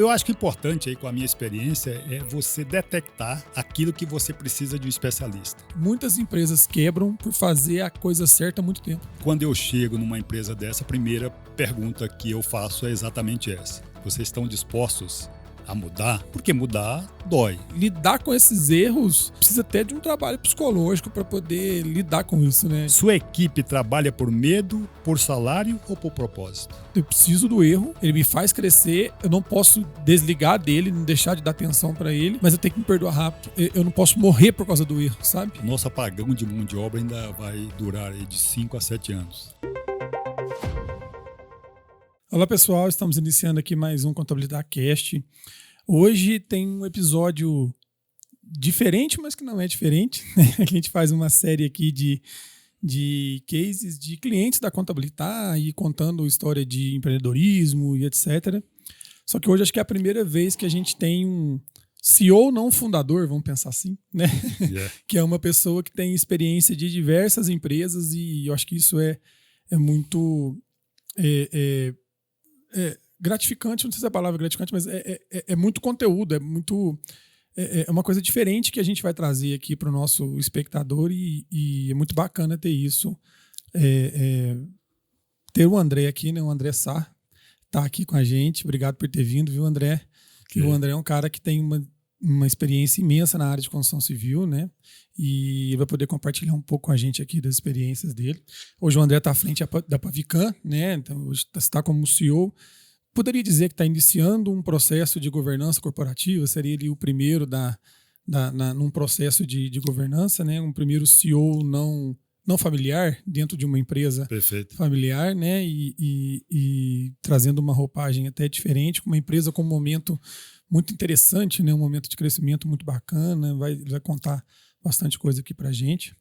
Eu acho que o importante aí com a minha experiência é você detectar aquilo que você precisa de um especialista. Muitas empresas quebram por fazer a coisa certa há muito tempo. Quando eu chego numa empresa dessa, a primeira pergunta que eu faço é exatamente essa. Vocês estão dispostos a mudar? Porque mudar dói. Lidar com esses erros precisa até de um trabalho psicológico para poder lidar com isso, né? Sua equipe trabalha por medo, por salário ou por propósito? Eu preciso do erro, ele me faz crescer, eu não posso desligar dele, não deixar de dar atenção para ele, mas eu tenho que me perdoar rápido. Eu não posso morrer por causa do erro, sabe? Nosso apagão de mão de obra ainda vai durar aí de 5 a 7 anos. Olá pessoal, estamos iniciando aqui mais um Contabilidade Cast. Hoje tem um episódio diferente, mas que não é diferente. A gente faz uma série aqui de cases de clientes da Contabilidade e contando história de empreendedorismo e etc. Só que hoje acho que é a primeira vez que a gente tem um CEO não fundador, vamos pensar assim, né? Yeah. Que é uma pessoa que tem experiência de diversas empresas e eu acho que isso é muito gratificante, não sei se é a palavra gratificante, mas é muito conteúdo, é uma coisa diferente que a gente vai trazer aqui para o nosso espectador e é muito bacana ter isso. Ter o André aqui, né? O André Sá tá aqui com a gente. Obrigado por ter vindo, viu, André? Que o André é um cara que tem uma experiência imensa na área de construção civil, né? E vai poder compartilhar um pouco com a gente aqui das experiências dele. Hoje o André está à frente da Pavican, né? Então hoje está como CEO. Poderia dizer que está iniciando um processo de governança corporativa, seria ele o primeiro num processo de governança, né? Um primeiro CEO não familiar dentro de uma empresa Perfeito. familiar, né? E trazendo uma roupagem até diferente, com uma empresa com um momento muito interessante, né? Um momento de crescimento muito bacana, vai contar bastante coisa aqui pra gente.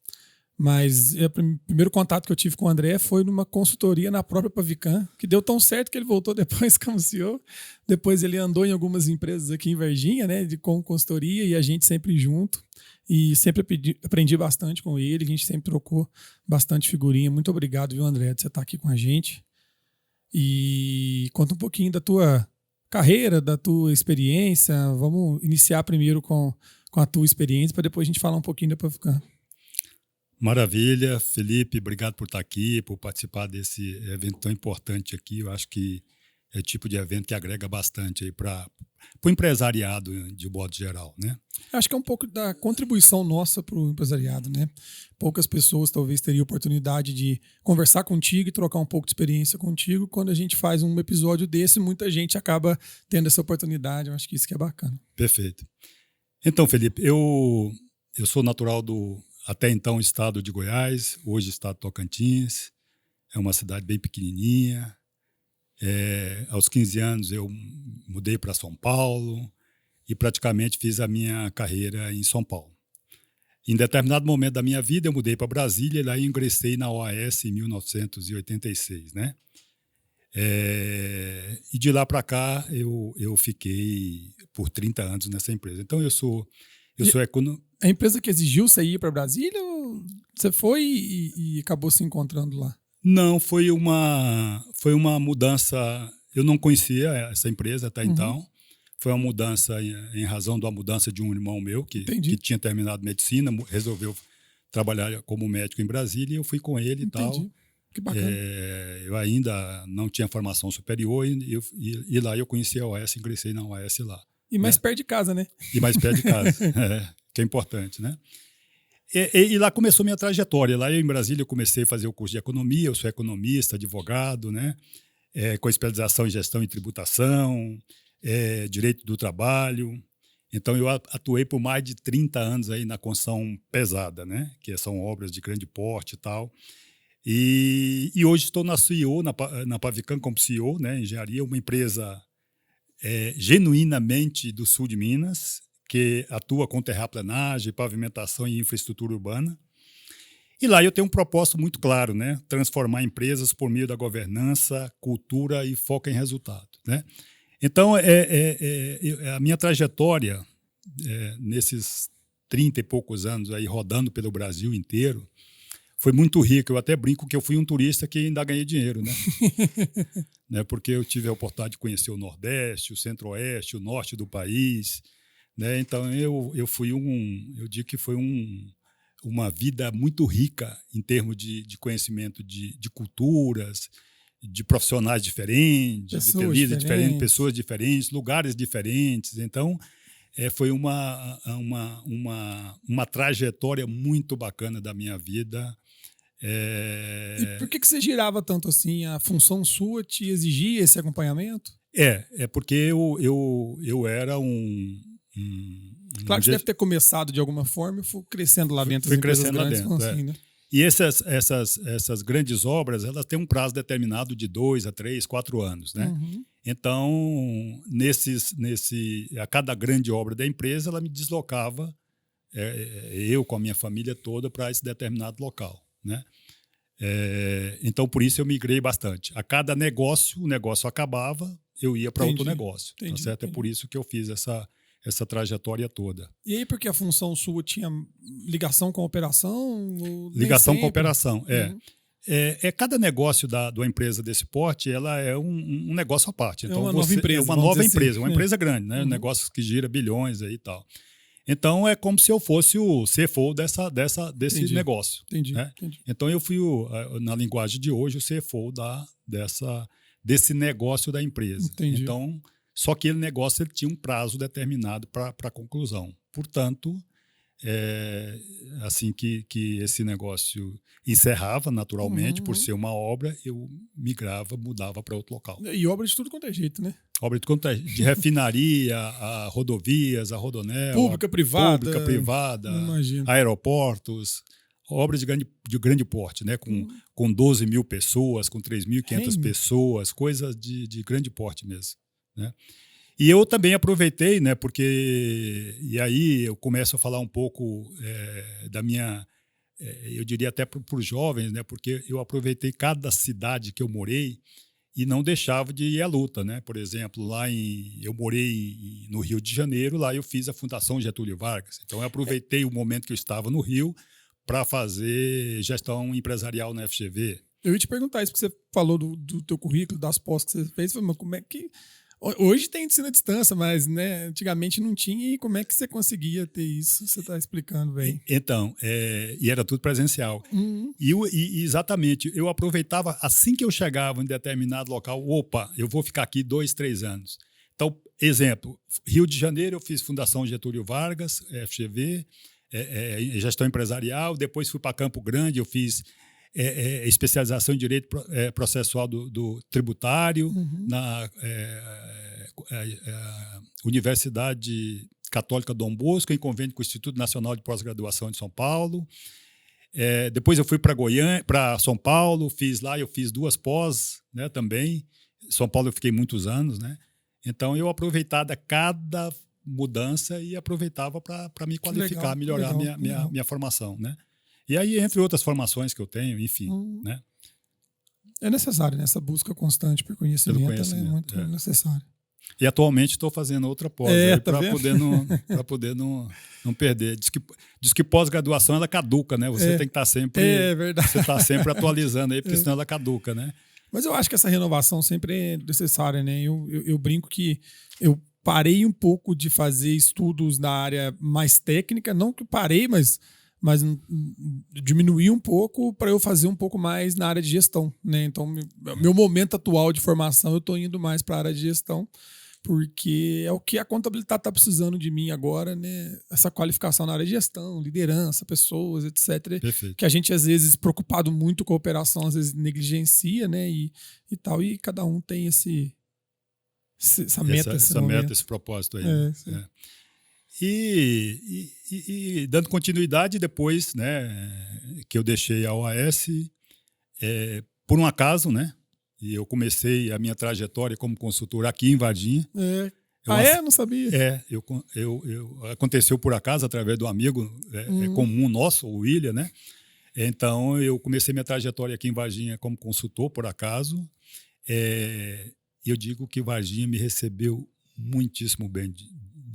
Mas o primeiro contato que eu tive com o André foi numa consultoria na própria Pavican, que deu tão certo que ele voltou depois como CEO. Depois ele andou em algumas empresas aqui em Varginha, né, com consultoria, e a gente sempre junto. E sempre aprendi bastante com ele, a gente sempre trocou bastante figurinha. Muito obrigado, viu, André, de você estar aqui com a gente. E conta um pouquinho da tua carreira, da tua experiência. Vamos iniciar primeiro com a tua experiência, para depois a gente falar um pouquinho da Pavican. Maravilha, Felipe, obrigado por estar aqui, por participar desse evento tão importante aqui. Eu acho que é o tipo de evento que agrega bastante aí para o empresariado de modo geral, né? Acho que é um pouco da contribuição nossa para o empresariado, né? Poucas pessoas talvez teriam oportunidade de conversar contigo e trocar um pouco de experiência contigo. Quando a gente faz um episódio desse, muita gente acaba tendo essa oportunidade. Eu acho que isso que é bacana. Perfeito. Então, Felipe, eu sou natural do até então estado de Goiás, hoje estado de Tocantins. É uma cidade bem pequenininha. Aos 15 anos eu mudei para São Paulo e praticamente fiz a minha carreira em São Paulo. Em determinado momento da minha vida eu mudei para Brasília e lá eu ingressei na OAS em 1986, né? E de lá para cá eu fiquei por 30 anos nessa empresa. Então eu sou economista. A empresa que exigiu você ir para Brasília ou você foi e acabou se encontrando lá? Não, foi uma mudança. Eu não conhecia essa empresa até então. Foi uma mudança em razão da mudança de um irmão meu que tinha terminado medicina, resolveu trabalhar como médico em Brasília e eu fui com ele. Entendi. E tal. Que bacana. Eu ainda não tinha formação superior e lá eu conheci a OAS, ingressei na OAS lá. E mais perto de casa, né? E mais perto de casa, que é importante, né? E lá começou minha trajetória. Lá em Brasília eu comecei a fazer o curso de economia, eu sou economista, advogado, né? Com especialização em gestão e tributação, direito do trabalho. Então eu atuei por mais de 30 anos aí na construção pesada, né? Que são obras de grande porte e tal. E hoje estou na CEO, na Pavican como CEO, né? Engenharia, uma empresa genuinamente do sul de Minas, que atua com terraplanagem, pavimentação e infraestrutura urbana. E lá eu tenho um propósito muito claro, né? Transformar empresas por meio da governança, cultura e foco em resultado, né? Então, a minha trajetória nesses 30 e poucos anos aí rodando pelo Brasil inteiro foi muito rica. Eu até brinco que eu fui um turista que ainda ganhei dinheiro, né? Né? Porque eu tive a oportunidade de conhecer o Nordeste, o Centro-Oeste, o Norte do país, né? Então eu digo que foi uma vida muito rica em termos de conhecimento de culturas, de profissionais diferentes, de ter líderes diferentes, pessoas diferentes, lugares diferentes. Então foi uma trajetória muito bacana da minha vida. E por que você girava tanto assim? A função sua te exigia esse acompanhamento? Porque eu era Claro que você deve ter começado de alguma forma e foi crescendo lá dentro das empresas crescendo grandes. lá dentro, Assim, né? E essas grandes obras, elas têm um prazo determinado de 2 a 3, 4 anos, né? Uhum. Então, a cada grande obra da empresa, ela me deslocava, eu com a minha família toda, para esse determinado local, né? Então, por isso eu migrei bastante. A cada negócio, o negócio acabava, eu ia para outro negócio. Tá certo? É por isso que eu fiz essa trajetória toda. E aí, porque a função sua tinha ligação com a operação? Ligação com a operação, cada negócio da empresa desse porte, ela é um negócio à parte. Então, uma nova empresa. É uma nova empresa, uma empresa grande, né? Negócios que gira bilhões aí e tal. Então, é como se eu fosse o CFO desse negócio. Entendi. Então, eu fui, na linguagem de hoje, o CFO desse negócio da empresa. Entendi. Então, só que aquele negócio ele tinha um prazo determinado para a conclusão. Portanto, assim que esse negócio encerrava naturalmente, por ser uma obra, eu mudava para outro local. E obra de tudo quanto é jeito, né? Obra de refinaria, a rodovias, a Rodonel, pública, privada, aeroportos, obras de grande porte, né? Com 12 mil pessoas, com 3.500 pessoas, coisas de grande porte mesmo, né? E eu também aproveitei, né? E aí eu começo a falar um pouco da minha, eu diria até para os jovens, né? Porque eu aproveitei cada cidade que eu morei e não deixava de ir à luta, né? Por exemplo, eu morei no Rio de Janeiro, lá eu fiz a Fundação Getúlio Vargas. Então eu aproveitei o momento que eu estava no Rio para fazer gestão empresarial na FGV. Eu ia te perguntar isso, porque você falou do teu currículo, das pós que você fez, mas como é que... Hoje tem ensino à distância, mas né, antigamente não tinha, e como é que você conseguia ter isso? Você está explicando bem. Então, e era tudo presencial. E exatamente, eu aproveitava, assim que eu chegava em determinado local, eu vou ficar aqui 2, 3 anos. Então, exemplo, Rio de Janeiro eu fiz Fundação Getúlio Vargas, FGV, gestão empresarial, depois fui para Campo Grande, eu fiz especialização em direito processual do tributário, na Universidade Católica Dom Bosco, em convênio com o Instituto Nacional de Pós-Graduação de São Paulo. Depois eu fui para São Paulo, eu fiz 2 pós, né, também. São Paulo eu fiquei muitos anos, né? Então eu aproveitava cada mudança e aproveitava para me qualificar, melhorar minha formação, né? E aí, entre outras formações que eu tenho, enfim, né? É necessário, né? Essa busca constante por conhecimento, ela é muito necessária. E atualmente estou fazendo outra pós para poder não perder. Diz que pós-graduação ela caduca, né? Você tem que estar sempre. É verdade. Você está sempre atualizando aí, porque senão ela caduca, né? Mas eu acho que essa renovação sempre é necessária, né? Eu brinco que eu parei um pouco de fazer estudos na área mais técnica, não que parei, mas diminuir um pouco para eu fazer um pouco mais na área de gestão, né? Então, meu momento atual de formação, eu estou indo mais para a área de gestão, porque é o que a contabilidade está precisando de mim agora, né? Essa qualificação na área de gestão, liderança, pessoas, etc. Perfeito. Que a gente, às vezes, preocupado muito com a operação, às vezes negligencia, né? E tal, e cada um tem essa meta, esse propósito aí. E dando continuidade depois, né, que eu deixei a OAS, por um acaso, né, e eu comecei a minha trajetória como consultor aqui em Varginha. Não sabia? Aconteceu por acaso, através do amigo comum nosso, o William, né? Então, eu comecei minha trajetória aqui em Varginha como consultor, por acaso. E eu digo que Varginha me recebeu muitíssimo bem,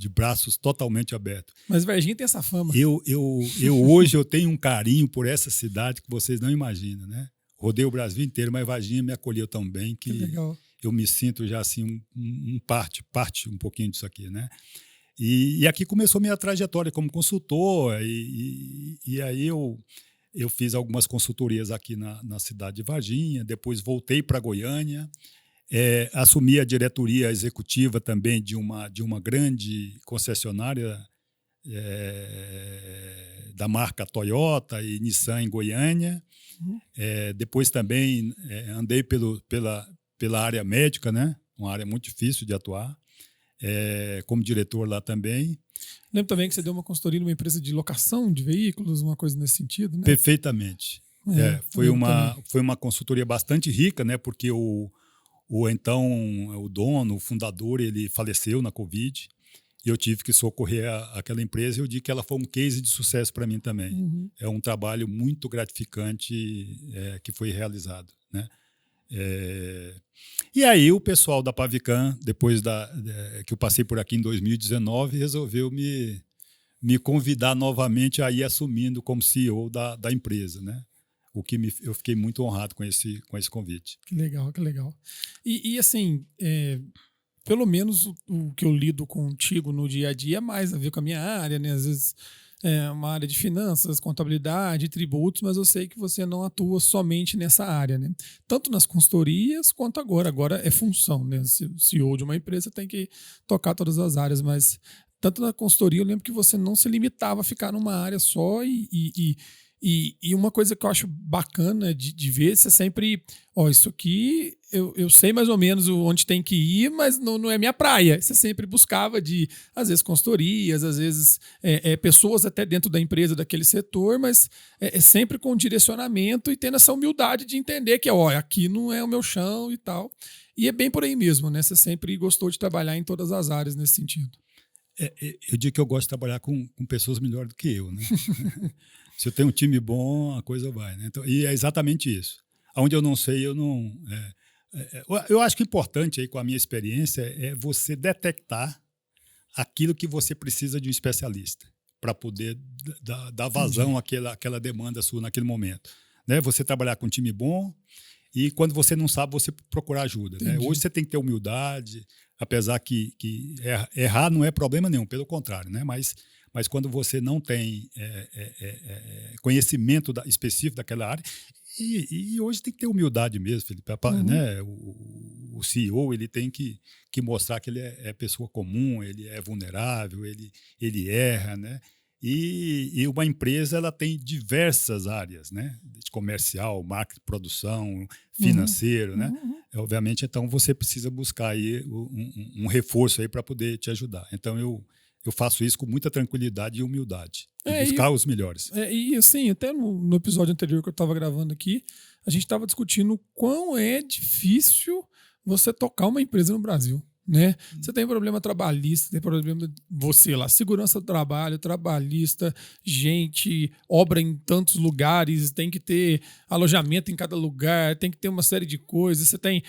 de braços totalmente abertos. Mas Varginha tem essa fama. Hoje eu tenho um carinho por essa cidade que vocês não imaginam, né? Rodei o Brasil inteiro, mas Varginha me acolheu tão bem que legal. Eu me sinto já assim parte um pouquinho disso aqui, né? E aqui começou minha trajetória como consultor e aí eu fiz algumas consultorias aqui na cidade de Varginha, depois voltei para Goiânia, assumi a diretoria executiva também de uma grande concessionária da marca Toyota e Nissan em Goiânia. Depois também andei pela área médica, né? Uma área muito difícil de atuar, como diretor lá também. Lembro também que você deu uma consultoria numa empresa de locação de veículos, uma coisa nesse sentido, né? Perfeitamente. Foi uma consultoria bastante rica, né? Porque o dono, o fundador, ele faleceu na Covid e eu tive que socorrer aquela empresa e eu digo que ela foi um case de sucesso para mim também. Uhum. É um trabalho muito gratificante que foi realizado, né? E aí o pessoal da Pavicam, depois que eu passei por aqui em 2019, resolveu me convidar novamente a ir assumindo como CEO da empresa, né? Eu fiquei muito honrado com esse convite. Que legal, que legal. E assim, pelo menos o que eu lido contigo no dia a dia é mais a ver com a minha área, né? Às vezes uma área de finanças, contabilidade, tributos, mas eu sei que você não atua somente nessa área, né? Tanto nas consultorias quanto agora. Agora é função, né? CEO de uma empresa tem que tocar todas as áreas, mas tanto na consultoria eu lembro que você não se limitava a ficar numa área só e uma coisa que eu acho bacana de ver, você sempre, isso aqui eu sei mais ou menos onde tem que ir, mas não é minha praia. Você sempre buscava às vezes, consultorias, às vezes pessoas até dentro da empresa, daquele setor, mas sempre com direcionamento e tendo essa humildade de entender que, aqui não é o meu chão e tal. E é bem por aí mesmo, né? Você sempre gostou de trabalhar em todas as áreas nesse sentido. Eu digo que eu gosto de trabalhar com pessoas melhores do que eu, né? Se eu tenho um time bom, a coisa vai, né? Então, e é exatamente isso. Onde eu não sei, eu não... eu acho que o importante aí com a minha experiência é você detectar aquilo que você precisa de um especialista para poder dar vazão àquela demanda sua naquele momento, né? Você trabalhar com um time bom e quando você não sabe, você procurar ajuda, né? Hoje você tem que ter humildade, apesar que errar não é problema nenhum, pelo contrário, né? Mas quando você não tem conhecimento específico daquela área, e hoje tem que ter humildade mesmo, Felipe, né? O CEO ele tem que mostrar que ele é pessoa comum, ele é vulnerável, ele erra, né? E uma empresa ela tem diversas áreas, né? Comercial, marketing, produção, financeiro, né? Obviamente, então você precisa buscar aí um reforço aí para poder te ajudar. Então eu faço isso com muita tranquilidade e humildade. Buscar os melhores. E assim, até no episódio anterior que eu estava gravando aqui, a gente estava discutindo o quão é difícil você tocar uma empresa no Brasil, né? Você tem problema trabalhista, tem problema, segurança do trabalho, trabalhista, gente, obra em tantos lugares, tem que ter alojamento em cada lugar, tem que ter uma série de coisas, você tem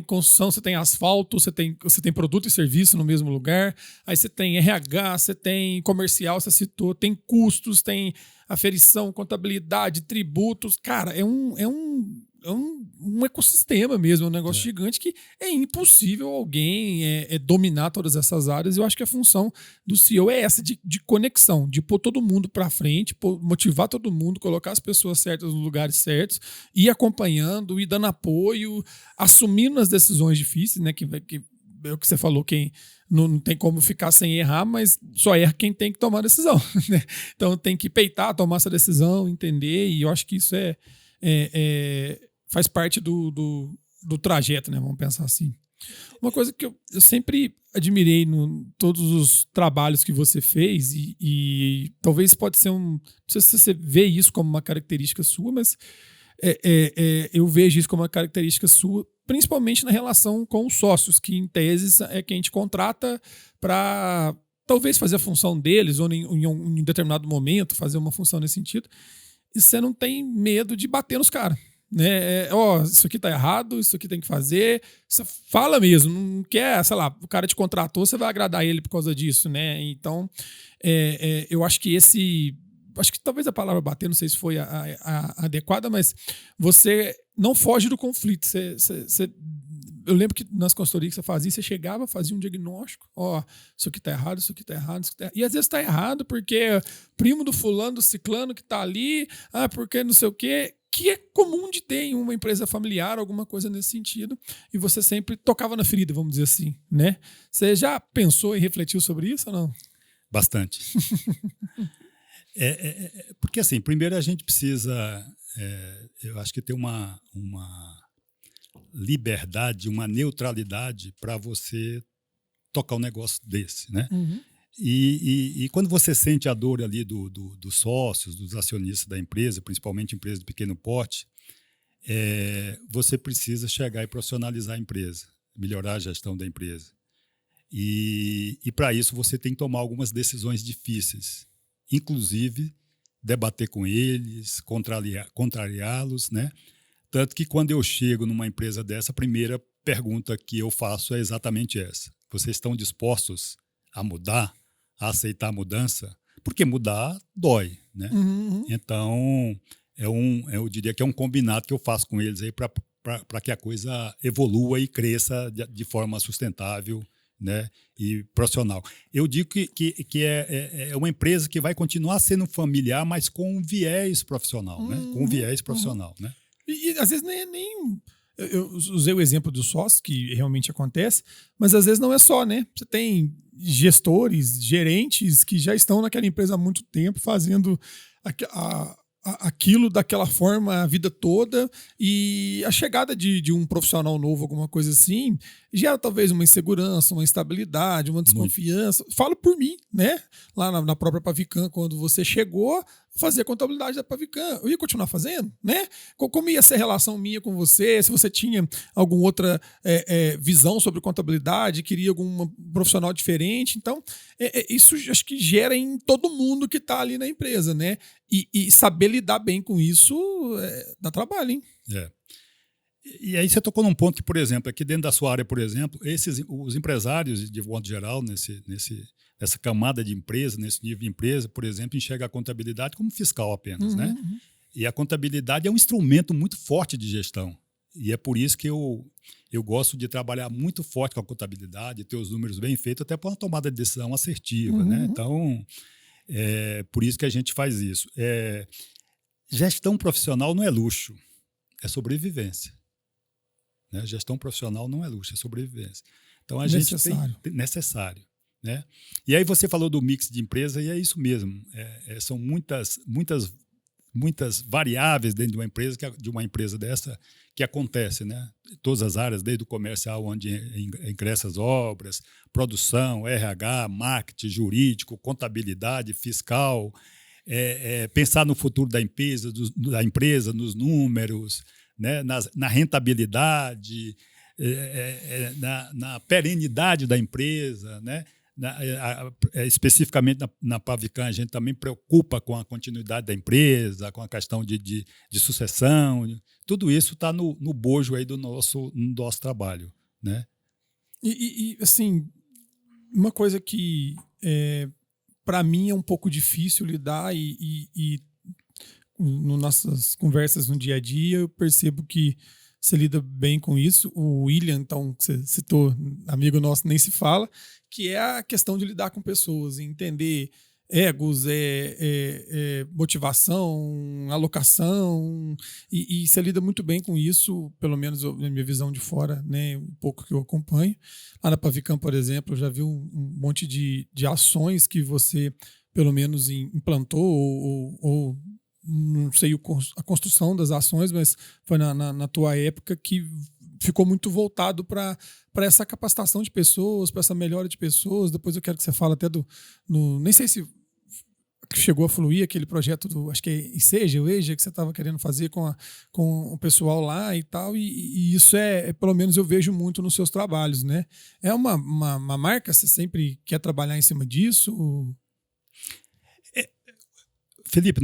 construção, você tem asfalto, você tem produto e serviço no mesmo lugar, aí você tem RH, você tem comercial, você citou, tem custos, tem aferição, contabilidade, tributos, cara, é um ecossistema mesmo, um negócio gigante que é impossível alguém dominar todas essas áreas. Eu acho que a função do CEO é essa, de conexão, de pôr todo mundo para frente, motivar todo mundo, colocar as pessoas certas nos lugares certos, ir acompanhando, ir dando apoio, assumindo as decisões difíceis, né? Que é o que você falou, quem não tem como ficar sem errar, mas só erra quem tem que tomar a decisão, né? Então tem que peitar, tomar essa decisão, entender, e eu acho que isso faz parte do trajeto, né? Vamos pensar assim. Uma coisa que eu sempre admirei todos os trabalhos que você fez, e talvez pode ser não sei se você vê isso como uma característica sua, mas eu vejo isso como uma característica sua, principalmente na relação com os sócios, que em tese é quem te contrata para talvez fazer a função deles, ou em um determinado momento fazer uma função nesse sentido, e você não tem medo de bater nos caras. né? Isso aqui tá errado, isso aqui tem que fazer. Você fala mesmo, não quer, sei lá, o cara te contratou, você vai agradar ele por causa disso, né? Então, eu acho que acho que talvez a palavra bater, não sei se foi a adequada, mas você não foge do conflito. Eu lembro que nas consultorias que você fazia, você chegava, fazia um diagnóstico, isso aqui tá errado, isso aqui tá errado, isso aqui tá errado. E às vezes tá errado porque primo do fulano, do ciclano que tá ali, porque não sei o quê, que é comum de ter em uma empresa familiar, alguma coisa nesse sentido, e você sempre tocava na ferida, vamos dizer assim, né? Você já pensou e refletiu sobre isso ou não? Bastante. Porque, assim, primeiro a gente precisa, eu acho que ter uma liberdade, uma neutralidade para você tocar um negócio desse, né? Uhum. E quando você sente a dor ali dos sócios, dos acionistas da empresa, principalmente empresas de pequeno porte, você precisa chegar e profissionalizar a empresa, melhorar a gestão da empresa. E para isso você tem que tomar algumas decisões difíceis, inclusive debater com eles, contrariá-los, né? Tanto que quando eu chego numa empresa dessa, a primeira pergunta que eu faço é exatamente essa. Vocês estão dispostos a mudar, a aceitar a mudança? Porque mudar dói, né? Uhum. Então, eu diria que é um combinado que eu faço com eles aí para que a coisa evolua e cresça de forma sustentável, né, e profissional. Eu digo que é uma empresa que vai continuar sendo familiar, mas com um viés profissional, né? Com um viés profissional, né? E às vezes nem eu usei o exemplo dos sócios, que realmente acontece, mas às vezes não é só, né? Você tem gestores, gerentes que já estão naquela empresa há muito tempo, fazendo aquilo daquela forma a vida toda, e a chegada de um profissional novo, alguma coisa assim, gera talvez uma insegurança, uma instabilidade, uma desconfiança. Falo por mim, né? Lá na própria Pavicam, quando você chegou, fazia contabilidade da Pavicam. Eu ia continuar fazendo, né? Como ia ser a relação minha com você? Se você tinha alguma outra visão sobre contabilidade, queria algum profissional diferente. Então, isso acho que gera em todo mundo que está ali na empresa, né? E saber lidar bem com isso dá trabalho, hein? E aí você tocou num ponto que, por exemplo, aqui dentro da sua área, por exemplo, os empresários, de modo geral, nessa camada de empresa, nesse nível de empresa, por exemplo, enxerga a contabilidade como fiscal apenas, né? Uhum. E a contabilidade é um instrumento muito forte de gestão. E é por isso que eu gosto de trabalhar muito forte com a contabilidade, ter os números bem feitos, até para uma tomada de decisão assertiva, né? Então, por isso que a gente faz isso. Gestão profissional não é luxo, é sobrevivência. Né? Gestão profissional não é luxo, é sobrevivência. Então, a gente tem necessário. Né? E aí você falou do mix de empresa e é isso mesmo. São muitas variáveis dentro de uma empresa dessa que acontece, né? Todas as áreas, desde o comercial, onde ingressam as obras, produção, RH, marketing, jurídico, contabilidade, fiscal, pensar no futuro da empresa, nos números, né? Na rentabilidade, na perenidade da empresa, né? Especificamente na Pavicam, a gente também preocupa com a continuidade da empresa, com a questão de sucessão. Tudo isso está no bojo aí do nosso trabalho, né? E assim, uma coisa que para mim é um pouco difícil lidar e nas nossas conversas no dia a dia eu percebo que você lida bem com isso. O William, então, que você citou, amigo nosso, nem se fala, que é a questão de lidar com pessoas, entender egos, motivação, alocação, e você lida muito bem com isso, pelo menos na minha visão de fora, né, um pouco que eu acompanho. Lá na Pavicam, por exemplo, eu já vi um monte de ações que você, pelo menos, implantou ou não sei a construção das ações, mas foi na tua época que ficou muito voltado para essa capacitação de pessoas, para essa melhora de pessoas. Depois eu quero que você fale até nem sei se chegou a fluir aquele projeto acho que é ICEJA, o EJA, que você estava querendo fazer com o pessoal lá e tal, e isso pelo menos eu vejo muito nos seus trabalhos, né? É uma marca, você sempre quer trabalhar em cima disso? Felipe,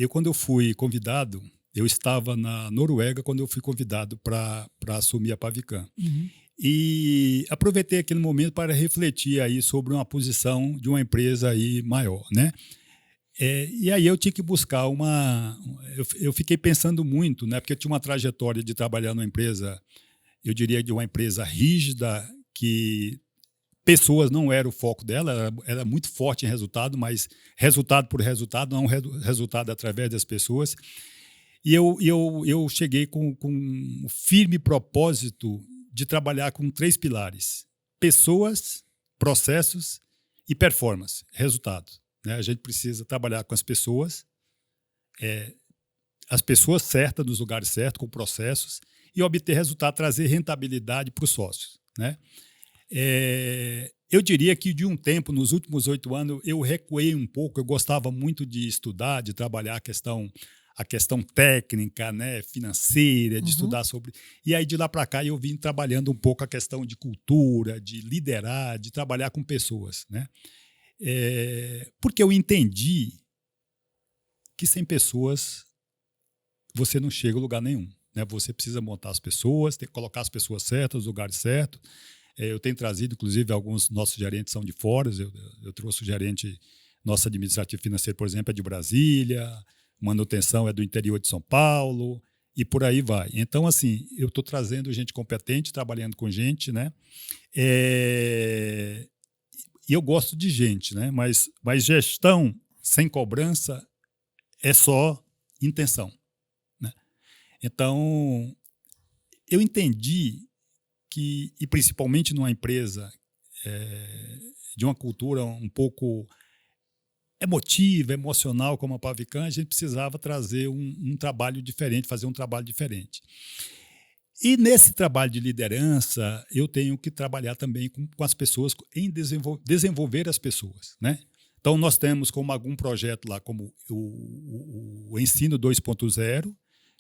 quando eu fui convidado Eu estava na Noruega quando eu fui convidado para assumir a Pavicam. Uhum. E aproveitei aquele momento para refletir aí sobre uma posição de uma empresa aí maior, né? E aí eu tinha que buscar eu fiquei pensando muito, né? Porque eu tinha uma trajetória de trabalhar numa empresa, eu diria de uma empresa rígida, que pessoas não era o foco dela, era muito forte em resultado, mas resultado por resultado, não resultado através das pessoas. E eu cheguei com um firme propósito de trabalhar com 3 pilares: pessoas, processos e performance, resultado. Né? A gente precisa trabalhar com as pessoas certas, nos lugares certos, com processos, e obter resultado, trazer rentabilidade para os sócios. Né? Eu diria que de um tempo, nos últimos 8 anos, eu recuei um pouco. Eu gostava muito de estudar, de trabalhar a questão técnica, né, financeira, de estudar sobre. E aí de lá para cá eu vim trabalhando um pouco a questão de cultura, de liderar, de trabalhar com pessoas, né? Porque eu entendi que sem pessoas você não chega a lugar nenhum, né? Você precisa montar as pessoas, tem que colocar as pessoas certas, nos lugares certos. Eu tenho trazido, inclusive, alguns nossos gerentes são de fora. Eu trouxe o gerente nosso administrativo financeiro, por exemplo, é de Brasília, manutenção é do interior de São Paulo, e por aí vai. Então, assim, eu estou trazendo gente competente, trabalhando com gente, né? E eu gosto de gente, né? Mas gestão sem cobrança é só intenção, né? Então, eu entendi que, e principalmente numa empresa de uma cultura um pouco emotiva, emocional, como a Pavicam, a gente precisava trazer um trabalho diferente, fazer um trabalho diferente. E nesse trabalho de liderança, eu tenho que trabalhar também com as pessoas, em desenvolver as pessoas, né? Então, nós temos como algum projeto lá, como o Ensino 2.0,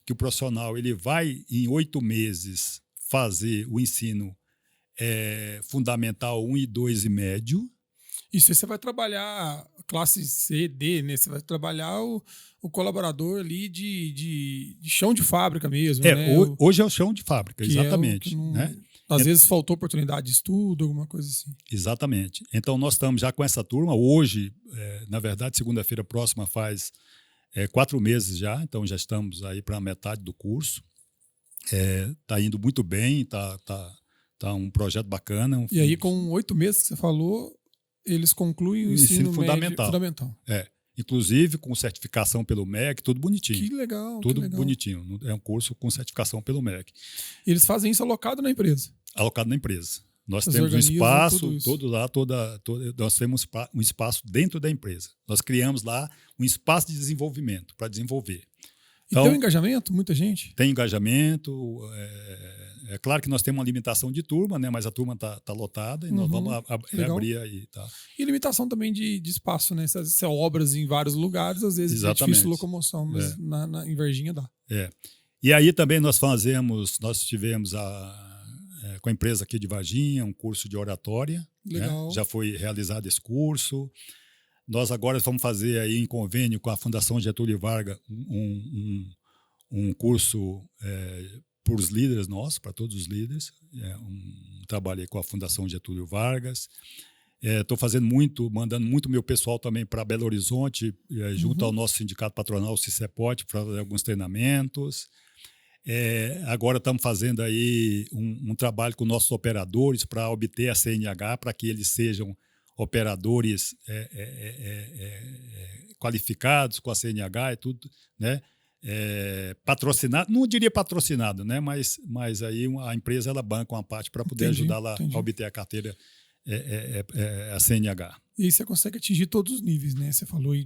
que o profissional ele vai, em 8 meses, fazer o ensino fundamental 1 e 2 e médio. Isso aí você vai trabalhar classe C, D, né? Você vai trabalhar o colaborador ali de chão de fábrica mesmo, né? Hoje é o chão de fábrica, exatamente. Né? Às vezes faltou oportunidade de estudo, alguma coisa assim. Exatamente. Então, nós estamos já com essa turma. Hoje, na verdade, segunda-feira próxima faz 4 meses já, então já estamos aí para a metade do curso. Está indo muito bem, está um projeto bacana. E aí, com 8 meses que você falou, eles concluem o ensino fundamental. Inclusive com certificação pelo MEC, tudo bonitinho. Que legal. Tudo que legal. bonitinho. É um curso com certificação pelo MEC. E eles fazem isso alocado na empresa? Alocado na empresa. Nós temos um espaço, nós temos um espaço dentro da empresa. Nós criamos lá um espaço de desenvolvimento para desenvolver. Então, e tem um engajamento? Muita gente? Tem engajamento. É claro que nós temos uma limitação de turma, né? Mas a turma está lotada e nós vamos reabrir aí. Tá? E limitação também de espaço, né? Se é obras em vários lugares, às vezes é difícil locomoção, mas em Varginha dá. E aí também nós tivemos com a empresa aqui de Varginha um curso de oratória. Legal. Né? Já foi realizado esse curso. Nós agora vamos fazer aí em convênio com a Fundação Getúlio Vargas um curso para os líderes nossos, para todos os líderes. Um trabalho aí com a Fundação Getúlio Vargas. Estou mandando muito meu pessoal também para Belo Horizonte, junto ao nosso sindicato patronal, o CICEPOT, para fazer alguns treinamentos. Agora estamos fazendo aí um trabalho com nossos operadores para obter a CNH, para que eles sejam operadores qualificados com a CNH e tudo, né? Patrocinado, não diria patrocinado, né? Mas aí a empresa ela banca uma parte para poder ajudá-la a obter a carteira, a CNH. E aí você consegue atingir todos os níveis, né? Você falou aí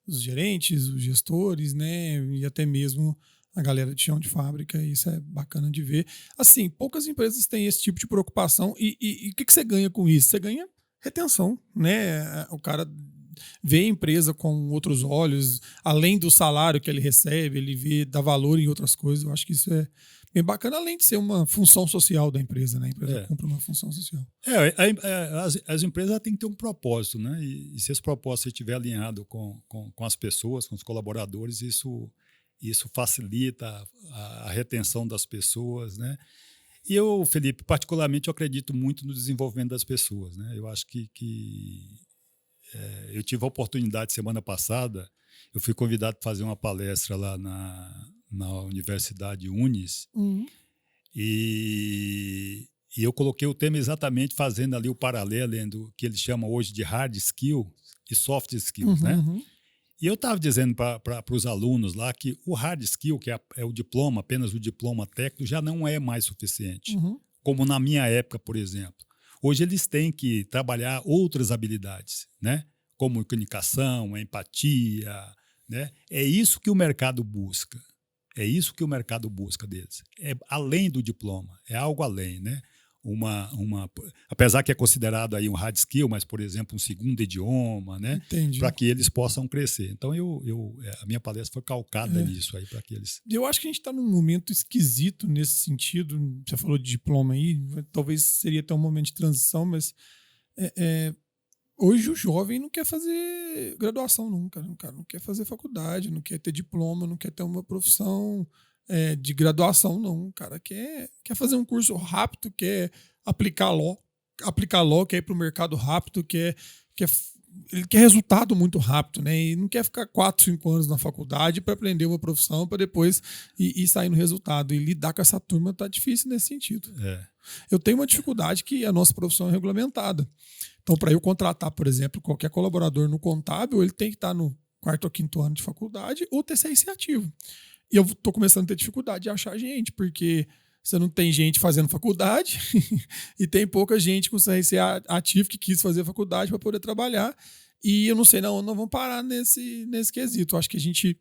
dos gerentes, os gestores, né? E até mesmo a galera de chão de fábrica, isso é bacana de ver. Assim, poucas empresas têm esse tipo de preocupação. E o que você ganha com isso? Você ganha retenção, né? O cara vê a empresa com outros olhos, além do salário que ele recebe, ele dá valor em outras coisas. Eu acho que isso é bem bacana, além de ser uma função social da empresa, né? A empresa cumpre uma função social. As empresas têm que ter um propósito, né? E se esse propósito estiver alinhado com as pessoas, com os colaboradores, isso Isso facilita a retenção das pessoas, né? E eu, Felipe, particularmente, eu acredito muito no desenvolvimento das pessoas, né? Eu acho que eu tive a oportunidade, semana passada, eu fui convidado para fazer uma palestra lá na Universidade Unis, e eu coloquei o tema exatamente fazendo ali o paralelo entre o que eles chamam hoje de hard skill e soft skills, né? E eu estava dizendo para os alunos lá que o hard skill, que é o diploma, apenas o diploma técnico, já não é mais suficiente. Como na minha época, por exemplo. Hoje eles têm que trabalhar outras habilidades, né? Como comunicação, empatia, né? É isso que o mercado busca. É isso que o mercado busca deles. É além do diploma, é algo além, né? Apesar que é considerado aí um hard skill, mas, por exemplo, um segundo idioma, né? Para que eles possam crescer. Então, a minha palestra foi calcada nisso aí, para que eles... Eu acho que a gente está num momento esquisito nesse sentido. Você falou de diploma aí, talvez seria até um momento de transição, mas hoje o jovem não quer fazer graduação nunca. O cara não quer fazer faculdade, não quer ter diploma, não quer ter uma profissão de graduação, não. O cara quer fazer um curso rápido, quer aplicar law, quer ir para o mercado rápido, ele quer resultado muito rápido, né? E não quer ficar 4, 5 anos na faculdade para aprender uma profissão para depois ir sair no resultado. E lidar com essa turma tá difícil nesse sentido. Eu tenho uma dificuldade que a nossa profissão é regulamentada. Então, para eu contratar, por exemplo, qualquer colaborador no contábil, ele tem que estar no 4º ou 5º ano de faculdade ou ter CRC ativo. E eu estou começando a ter dificuldade de achar gente, porque você não tem gente fazendo faculdade e tem pouca gente com CRC ativo que quis fazer faculdade para poder trabalhar. E eu não sei não vamos parar nesse quesito. Eu acho que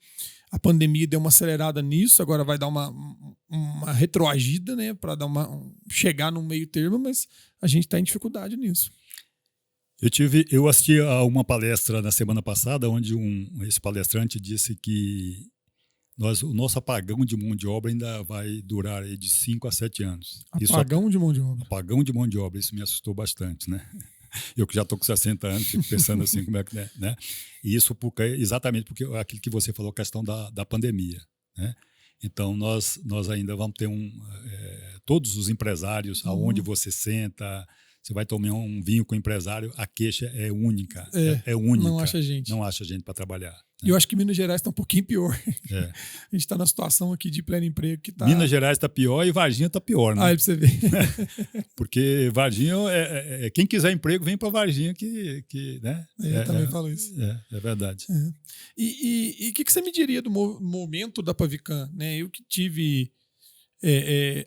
a pandemia deu uma acelerada nisso, agora vai dar uma retroagida, né, para chegar num meio termo, mas a gente está em dificuldade nisso. Eu assisti a uma palestra na semana passada, onde esse palestrante disse que o nosso apagão de mão de obra ainda vai durar aí de 5 a 7 anos. Apagão de mão de obra. Apagão de mão de obra, isso me assustou bastante, né? Eu que já estou com 60 anos, fico pensando assim, como é que é, né? E isso exatamente porque aquilo que você falou, a questão da pandemia, né? Então, nós ainda vamos ter todos os empresários, aonde você senta, você vai tomar um vinho com o empresário, a queixa é única. É única. Não acha gente. Não acha gente para trabalhar. E eu acho que Minas Gerais está um pouquinho pior. A gente está na situação aqui de pleno emprego que está... Minas Gerais está pior e Varginha está pior, né? Aí pra você ver. Porque Varginha, quem quiser emprego, vem para Varginha né? Eu também falo isso. É verdade. E o que você me diria do momento da Pavicam? Né? Eu que tive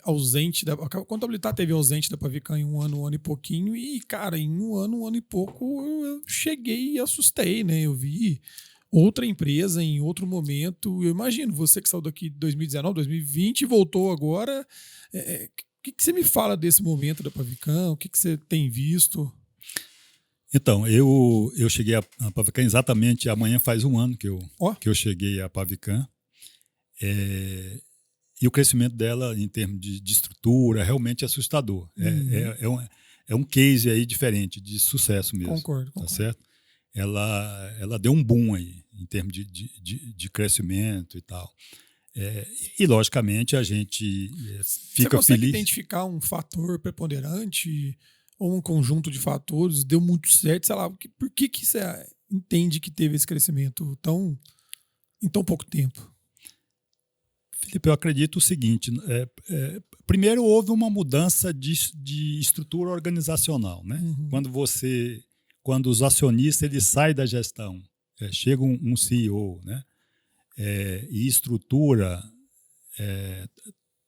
ausente, a Contabilidade teve ausente da Pavicam em um ano e pouquinho, e, cara, em um ano e pouco, eu cheguei e assustei, né? Eu vi outra empresa em outro momento. Eu imagino, você que saiu daqui de 2019, 2020 e voltou agora. O que você me fala desse momento da Pavicam? O que você tem visto? Então, eu cheguei à Pavicam exatamente amanhã, faz um ano que eu cheguei à Pavicam. E o crescimento dela, em termos de estrutura, realmente é assustador. É um case aí diferente, de sucesso mesmo. Concordo. Tá certo? Ela deu um boom aí, em termos de crescimento e tal. E, logicamente, a gente fica Você consegue feliz. identificar um fator preponderante ou um conjunto de fatores, deu muito certo, sei lá, por que você entende que teve esse crescimento em tão pouco tempo? Felipe, eu acredito o seguinte, primeiro houve uma mudança de estrutura organizacional, né? Quando os acionistas eles saem da gestão, chega um CEO, né? E estrutura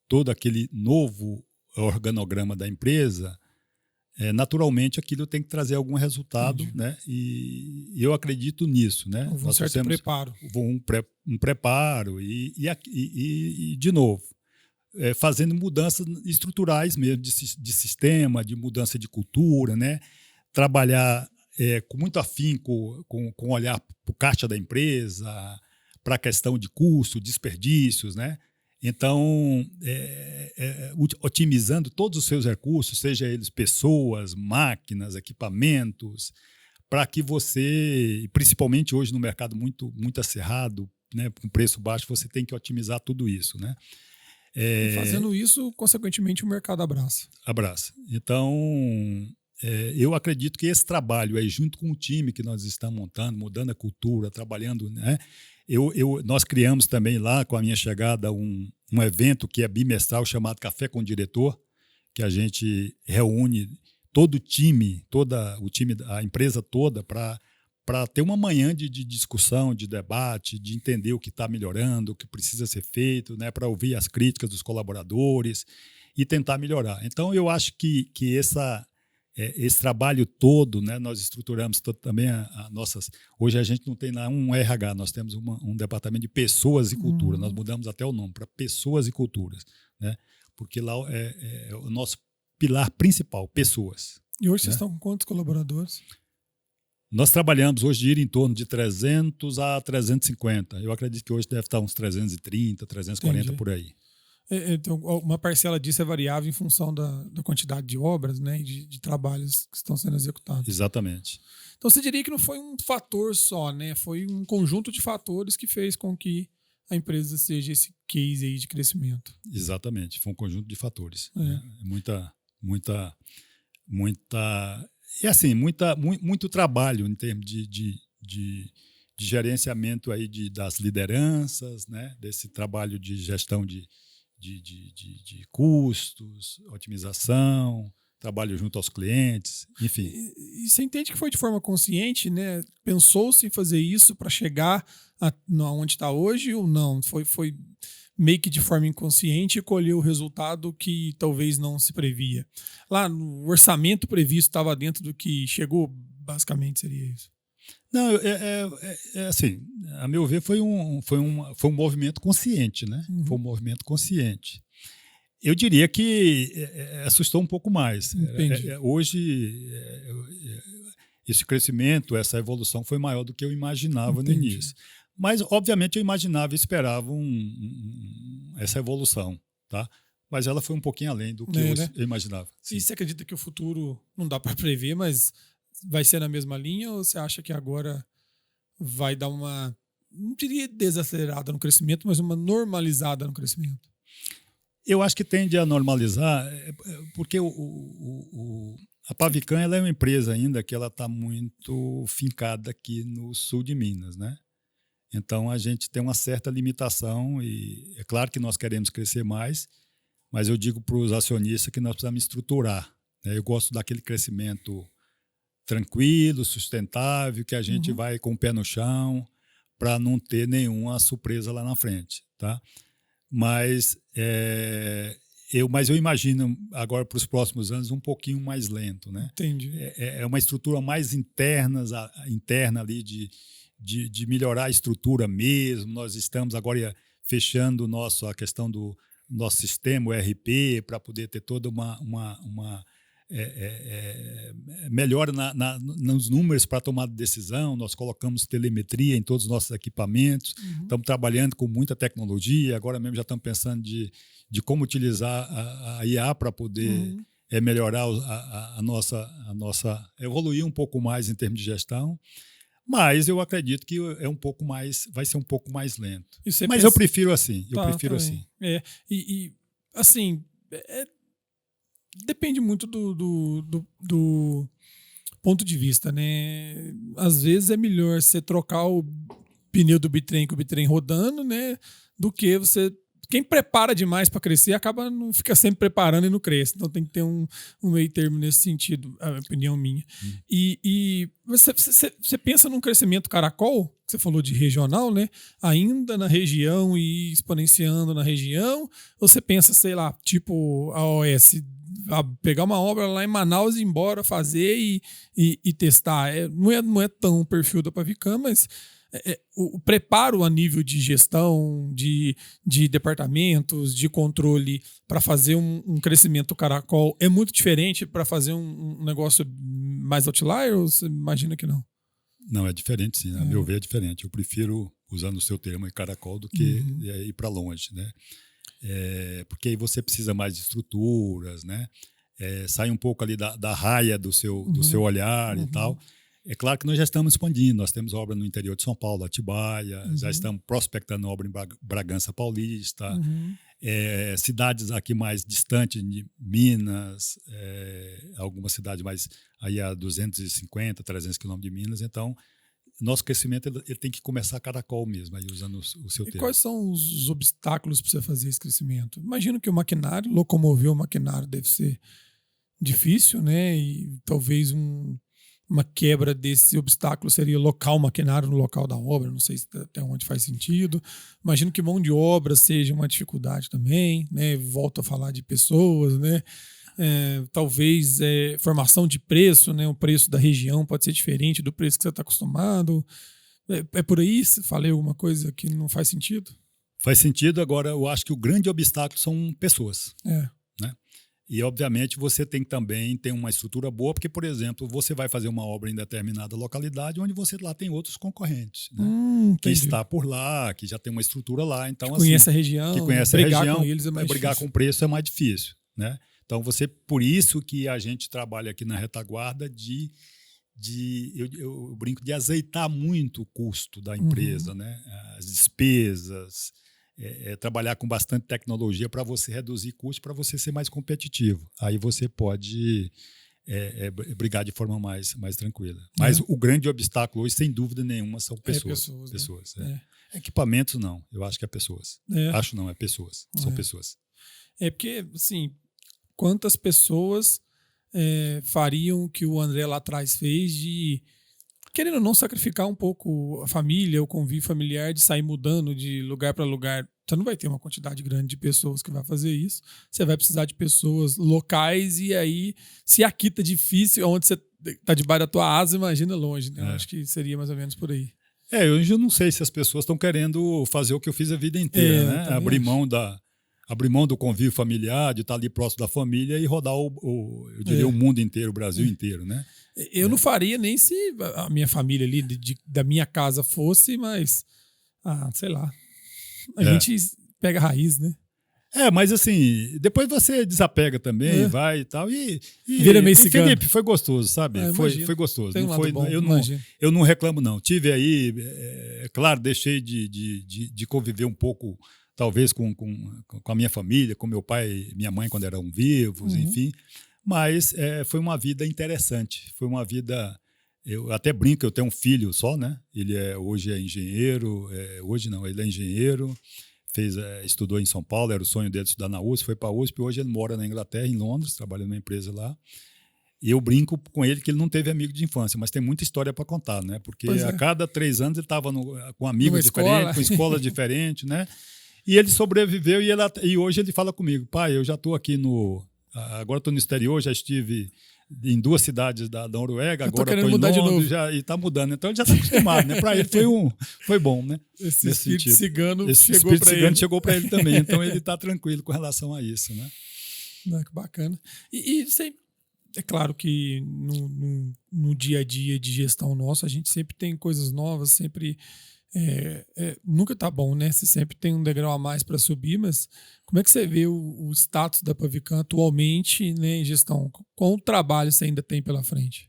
todo aquele novo organograma da empresa, naturalmente aquilo tem que trazer algum resultado, né? E eu acredito nisso, né? Um certo preparo. Um preparo e de novo, fazendo mudanças estruturais mesmo, de sistema, de mudança de cultura, né? Trabalhar com muito afinco, com olhar para o caixa da empresa, para a questão de custo, desperdícios, né? Então, otimizando todos os seus recursos, seja eles pessoas, máquinas, equipamentos, para que você, principalmente hoje no mercado muito acirrado, né, com preço baixo, você tem que otimizar tudo isso, né? E fazendo isso, consequentemente, o mercado abraça. Abraça. Então, eu acredito que esse trabalho aí, junto com o time que nós estamos montando, mudando a cultura, trabalhando, né? Nós criamos também lá, com a minha chegada, um evento que é bimestral chamado Café com o Diretor, que a gente reúne todo o time, a empresa toda, para ter uma manhã de discussão, de debate, de entender o que está melhorando, o que precisa ser feito, né, para ouvir as críticas dos colaboradores e tentar melhorar. Então, eu acho que esse trabalho todo, né, nós estruturamos também nossas... Hoje a gente não tem um RH, nós temos um departamento de pessoas e cultura. Nós mudamos até o nome para pessoas e culturas, né, porque lá é o nosso pilar principal, pessoas. E hoje, né, vocês né? estão com quantos colaboradores? Nós trabalhamos hoje de ir em torno de 300 a 350. Eu acredito que hoje deve estar uns 330, 340 Entendi. por aí. Então, uma parcela disso é variável em função da quantidade de obras, né, e de trabalhos que estão sendo executados. Exatamente. Então, você diria que não foi um fator só, né? Foi um conjunto de fatores que fez com que a empresa seja esse case aí de crescimento. Exatamente. Foi um conjunto de fatores. Né? E assim, muito trabalho em termos de gerenciamento aí das lideranças, né? Desse trabalho de gestão de custos, otimização, trabalho junto aos clientes, enfim. E você entende que foi de forma consciente, né? Pensou-se em fazer isso para chegar onde está hoje ou não? Foi meio que de forma inconsciente e colheu o resultado que talvez não se previa. Lá no orçamento previsto estava dentro do que chegou, basicamente seria isso. Não, assim, a meu ver, foi um movimento consciente, né? Uhum. Foi um movimento consciente. Eu diria que assustou um pouco mais. Hoje, esse crescimento, essa evolução foi maior do que eu imaginava no início. Mas, obviamente, eu imaginava e esperava essa evolução, tá? Mas ela foi um pouquinho além do que eu imaginava. Sim. E você acredita que o futuro não dá para prever, mas vai ser na mesma linha ou você acha que agora vai dar uma, não diria desacelerada no crescimento, mas uma normalizada no crescimento? Eu acho que tende a normalizar, porque a Pavicam ela é uma empresa ainda que ela está muito fincada aqui no sul de Minas, né? Então a gente tem uma certa limitação e é claro que nós queremos crescer mais, mas eu digo para os acionistas que nós precisamos estruturar, né? Eu gosto daquele crescimento tranquilo, sustentável, que a gente vai com o pé no chão para não ter nenhuma surpresa lá na frente, tá? Mas eu imagino agora para os próximos anos um pouquinho mais lento, né? Entendi. É uma estrutura mais interna ali de melhorar a estrutura mesmo. Nós estamos agora fechando a questão do nosso sistema, o ERP, para poder ter toda uma melhora nos números para tomar decisão. Nós colocamos telemetria em todos os nossos equipamentos. Estamos trabalhando com muita tecnologia. Agora mesmo já estamos pensando de como utilizar a IA para poder melhorar a nossa evoluir um pouco mais em termos de gestão. Mas eu acredito que vai ser um pouco mais lento. Mas eu prefiro assim. Assim. Assim, depende muito do ponto de vista, né? Às vezes é melhor você trocar o pneu do bitrem com o bitrem rodando, né? Do que você... Quem prepara demais para crescer não fica sempre preparando e não cresce. Então tem que ter um meio termo nesse sentido, a opinião minha. E você pensa num crescimento caracol, que você falou de regional, né? Ainda na região e exponenciando na região? Ou você pensa, sei lá, tipo a OS, pegar uma obra lá em Manaus e ir embora, fazer e testar? Não é tão o perfil da Pavicam, mas... o preparo a nível de gestão, de departamentos, de controle para fazer um crescimento caracol é muito diferente para fazer um negócio mais outlier ou você imagina que não? Não, é diferente sim. A meu ver é diferente. Eu prefiro, usando o seu termo, caracol do que ir para longe, né? Porque aí você precisa mais de estruturas, né? Sai um pouco ali da raia do seu olhar e tal. É claro que nós já estamos expandindo, nós temos obra no interior de São Paulo, Atibaia, já estamos prospectando obra em Bragança Paulista, cidades aqui mais distantes de Minas, algumas cidades mais aí a 250, 300 quilômetros de Minas. Então, nosso crescimento ele tem que começar a caracol mesmo, aí usando o seu termo. E quais são os obstáculos para você fazer esse crescimento? Imagino que o maquinário, locomover o maquinário deve ser difícil, né? E talvez uma quebra desse obstáculo seria locar o maquinário no local da obra, não sei se até onde faz sentido. Imagino que mão de obra seja uma dificuldade também, né? Volto a falar de pessoas, né? Talvez formação de preço, né? O preço da região pode ser diferente do preço que você está acostumado. É por aí? Falei alguma coisa que não faz sentido? Faz sentido. Agora, eu acho que o grande obstáculo são pessoas. Né? E, obviamente, você tem que também ter uma estrutura boa, porque, por exemplo, você vai fazer uma obra em determinada localidade onde você lá tem outros concorrentes, né? Que está por lá, que já tem uma estrutura lá. Então, que conhece a região, que conhece brigar a região, com eles é mais brigar difícil. com preço é mais difícil, né? Então, por isso que a gente trabalha aqui na retaguarda eu brinco de azeitar muito o custo da empresa, né? As despesas, trabalhar com bastante tecnologia para você reduzir custos, para você ser mais competitivo. Aí você pode brigar de forma mais tranquila. Mas o grande obstáculo hoje, sem dúvida nenhuma, são pessoas. Pessoas. Né? Equipamentos, não. Eu acho que é pessoas. Acho não, é pessoas. São pessoas. Porque, assim, quantas pessoas fariam o que o André lá atrás fez de, querendo ou não, sacrificar um pouco a família, o convívio familiar, de sair mudando de lugar para lugar. Você não vai ter uma quantidade grande de pessoas que vai fazer isso. Você vai precisar de pessoas locais e aí, se aqui tá difícil, onde você tá debaixo da tua asa, imagina longe. Né? Eu acho que seria mais ou menos por aí. Hoje eu não sei se as pessoas estão querendo fazer o que eu fiz a vida inteira, né? Abrir mão do convívio familiar, de estar ali próximo da família e rodar eu diria, o mundo inteiro, o Brasil inteiro, né? Eu não faria nem se a minha família ali, da minha casa fosse, mas, sei lá, a gente pega a raiz, né? Mas assim, depois você desapega também, vai e tal. Vira meio cigano. Felipe, foi gostoso, sabe? Foi gostoso. Não foi, bom, eu não reclamo, não. Tive aí, claro, deixei de conviver um pouco, talvez, com a minha família, com meu pai e minha mãe quando eram vivos, enfim. Mas foi uma vida interessante. Foi uma vida... Eu até brinco, eu tenho um filho só, né? Ele hoje é engenheiro. Hoje não, ele é engenheiro. Estudou em São Paulo, era o sonho dele estudar na USP, foi para a USP. Hoje ele mora na Inglaterra, em Londres, trabalha numa empresa lá. E eu brinco com ele que ele não teve amigo de infância, mas tem muita história para contar, né? Porque a cada 3 anos ele estava com amigos diferentes, com escola diferente, né? E ele sobreviveu e hoje ele fala comigo: pai, eu já estou aqui agora estou no exterior, já estive em 2 cidades da Noruega, agora estou em Londres e está mudando. Então ele já está acostumado, né? Para ele foi bom, né? Esse espírito cigano chegou para ele também, então ele está tranquilo com relação a isso, né? Que bacana. E é claro que no dia a dia de gestão nossa, a gente sempre tem coisas novas, sempre... nunca tá bom, né? Você sempre tem um degrau a mais para subir, mas como é que você vê o status da Pavicam atualmente, né, em gestão? Qual trabalho você ainda tem pela frente?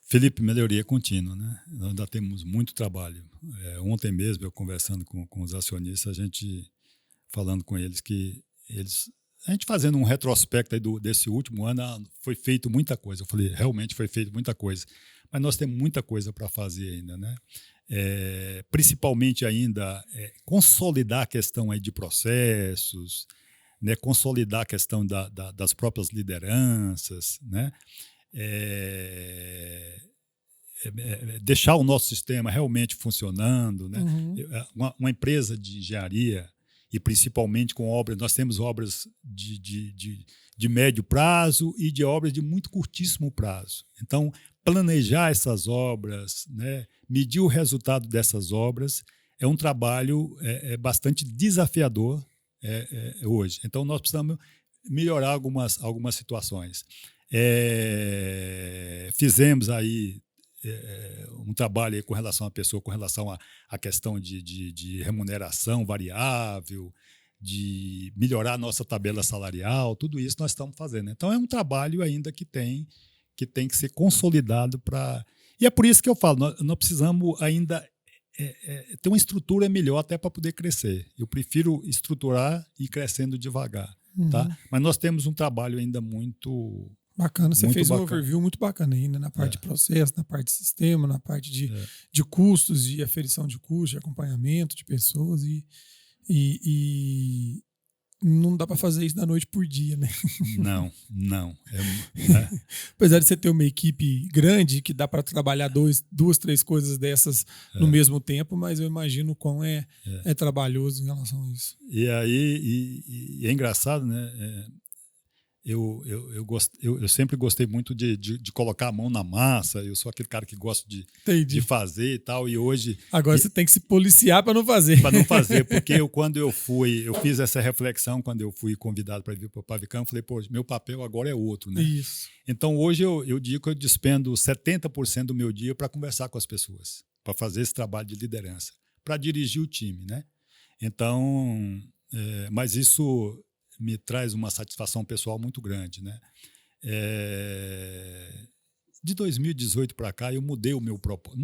Felipe, melhoria contínua, né? Nós ainda temos muito trabalho. Ontem mesmo, eu conversando com os acionistas, a gente falando com eles a gente fazendo um retrospecto aí desse último ano, foi feito muita coisa. Eu falei, realmente foi feito muita coisa. Mas nós temos muita coisa para fazer ainda, né? Principalmente ainda consolidar a questão aí de processos, né? Consolidar a questão das próprias lideranças, né? Deixar o nosso sistema realmente funcionando, né? Uma empresa de engenharia, e principalmente com obras, nós temos obras de médio prazo e de obras de muito curtíssimo prazo. Então, planejar essas obras, né, medir o resultado dessas obras, é um trabalho bastante desafiador hoje. Então, nós precisamos melhorar algumas situações. Fizemos aí um trabalho aí com relação à pessoa, com relação à questão de remuneração variável, de melhorar a nossa tabela salarial, tudo isso nós estamos fazendo. Então, é um trabalho ainda que tem que tem que ser consolidado para... E é por isso que eu falo, nós precisamos ainda ter uma estrutura melhor até para poder crescer. Eu prefiro estruturar e ir crescendo devagar. Tá? Mas nós temos um trabalho ainda muito... Bacana, você muito fez um bacana. overview muito bacana ainda na parte de processo, na parte de sistema, na parte de custos, de aferição de custos, de acompanhamento de pessoas e não dá para fazer isso da noite por dia, né? Não. Apesar de você ter uma equipe grande que dá para trabalhar duas, três coisas dessas no mesmo tempo, mas eu imagino o quão é trabalhoso em relação a isso. E aí é engraçado, né? Eu sempre gostei muito de colocar a mão na massa. Eu sou aquele cara que gosta de fazer e tal. E hoje... Agora você tem que se policiar para não fazer. Para não fazer, porque eu fiz essa reflexão quando eu fui convidado para vir para o Pavicam. Eu falei, pô, meu papel agora é outro, né? Isso. Então hoje eu digo que eu despendo 70% do meu dia para conversar com as pessoas, para fazer esse trabalho de liderança, para dirigir o time, né? Então, mas isso me traz uma satisfação pessoal muito grande, né? De 2018 para cá, eu mudei o meu propósito.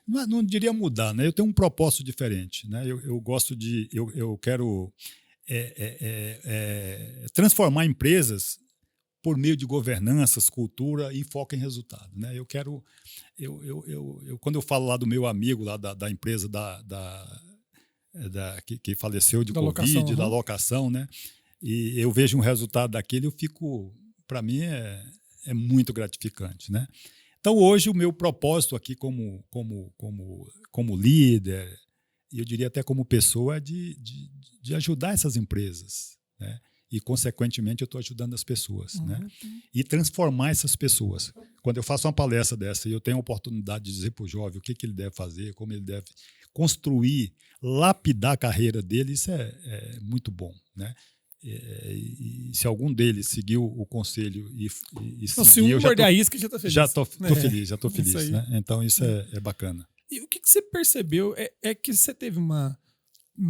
Não diria mudar, né? Eu tenho um propósito diferente, né? Eu gosto de... Eu quero transformar empresas por meio de governanças, cultura e foco em resultado, né? Eu quero... quando eu falo lá do meu amigo, lá da empresa que faleceu de Covid, da locação, né? E eu vejo um resultado daquele, eu fico... Para mim, é muito gratificante, né? Então, hoje, o meu propósito aqui como líder, e eu diria até como pessoa, é de ajudar essas empresas, né? E, consequentemente, eu estou ajudando as pessoas, né? E transformar essas pessoas. Quando eu faço uma palestra dessa e eu tenho a oportunidade de dizer para o jovem o que ele deve fazer, como ele deve construir, lapidar a carreira dele, isso é muito bom, né? E se algum deles seguiu o conselho e se um morder a isca, já está feliz. Já estou feliz, né? Então isso é bacana. E o que você percebeu é que você teve uma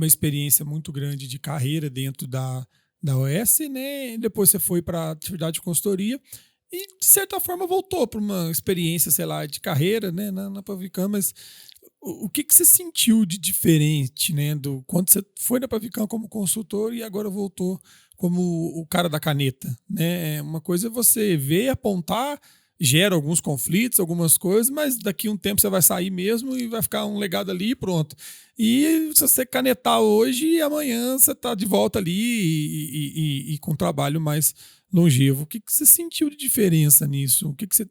experiência muito grande de carreira dentro da OS, né? Depois você foi para a atividade de consultoria e, de certa forma, voltou para uma experiência, sei lá, de carreira, né? Na Pavicam, mas o que você sentiu de diferente, né? Quando você foi na Pavicam como consultor e agora voltou como o cara da caneta, né? Uma coisa é você ver, apontar, gera alguns conflitos, algumas coisas, mas daqui a um tempo você vai sair mesmo e vai ficar um legado ali e pronto. E se você canetar hoje, amanhã você está de volta ali e com um trabalho mais longevo. O que você sentiu de diferença nisso? O que você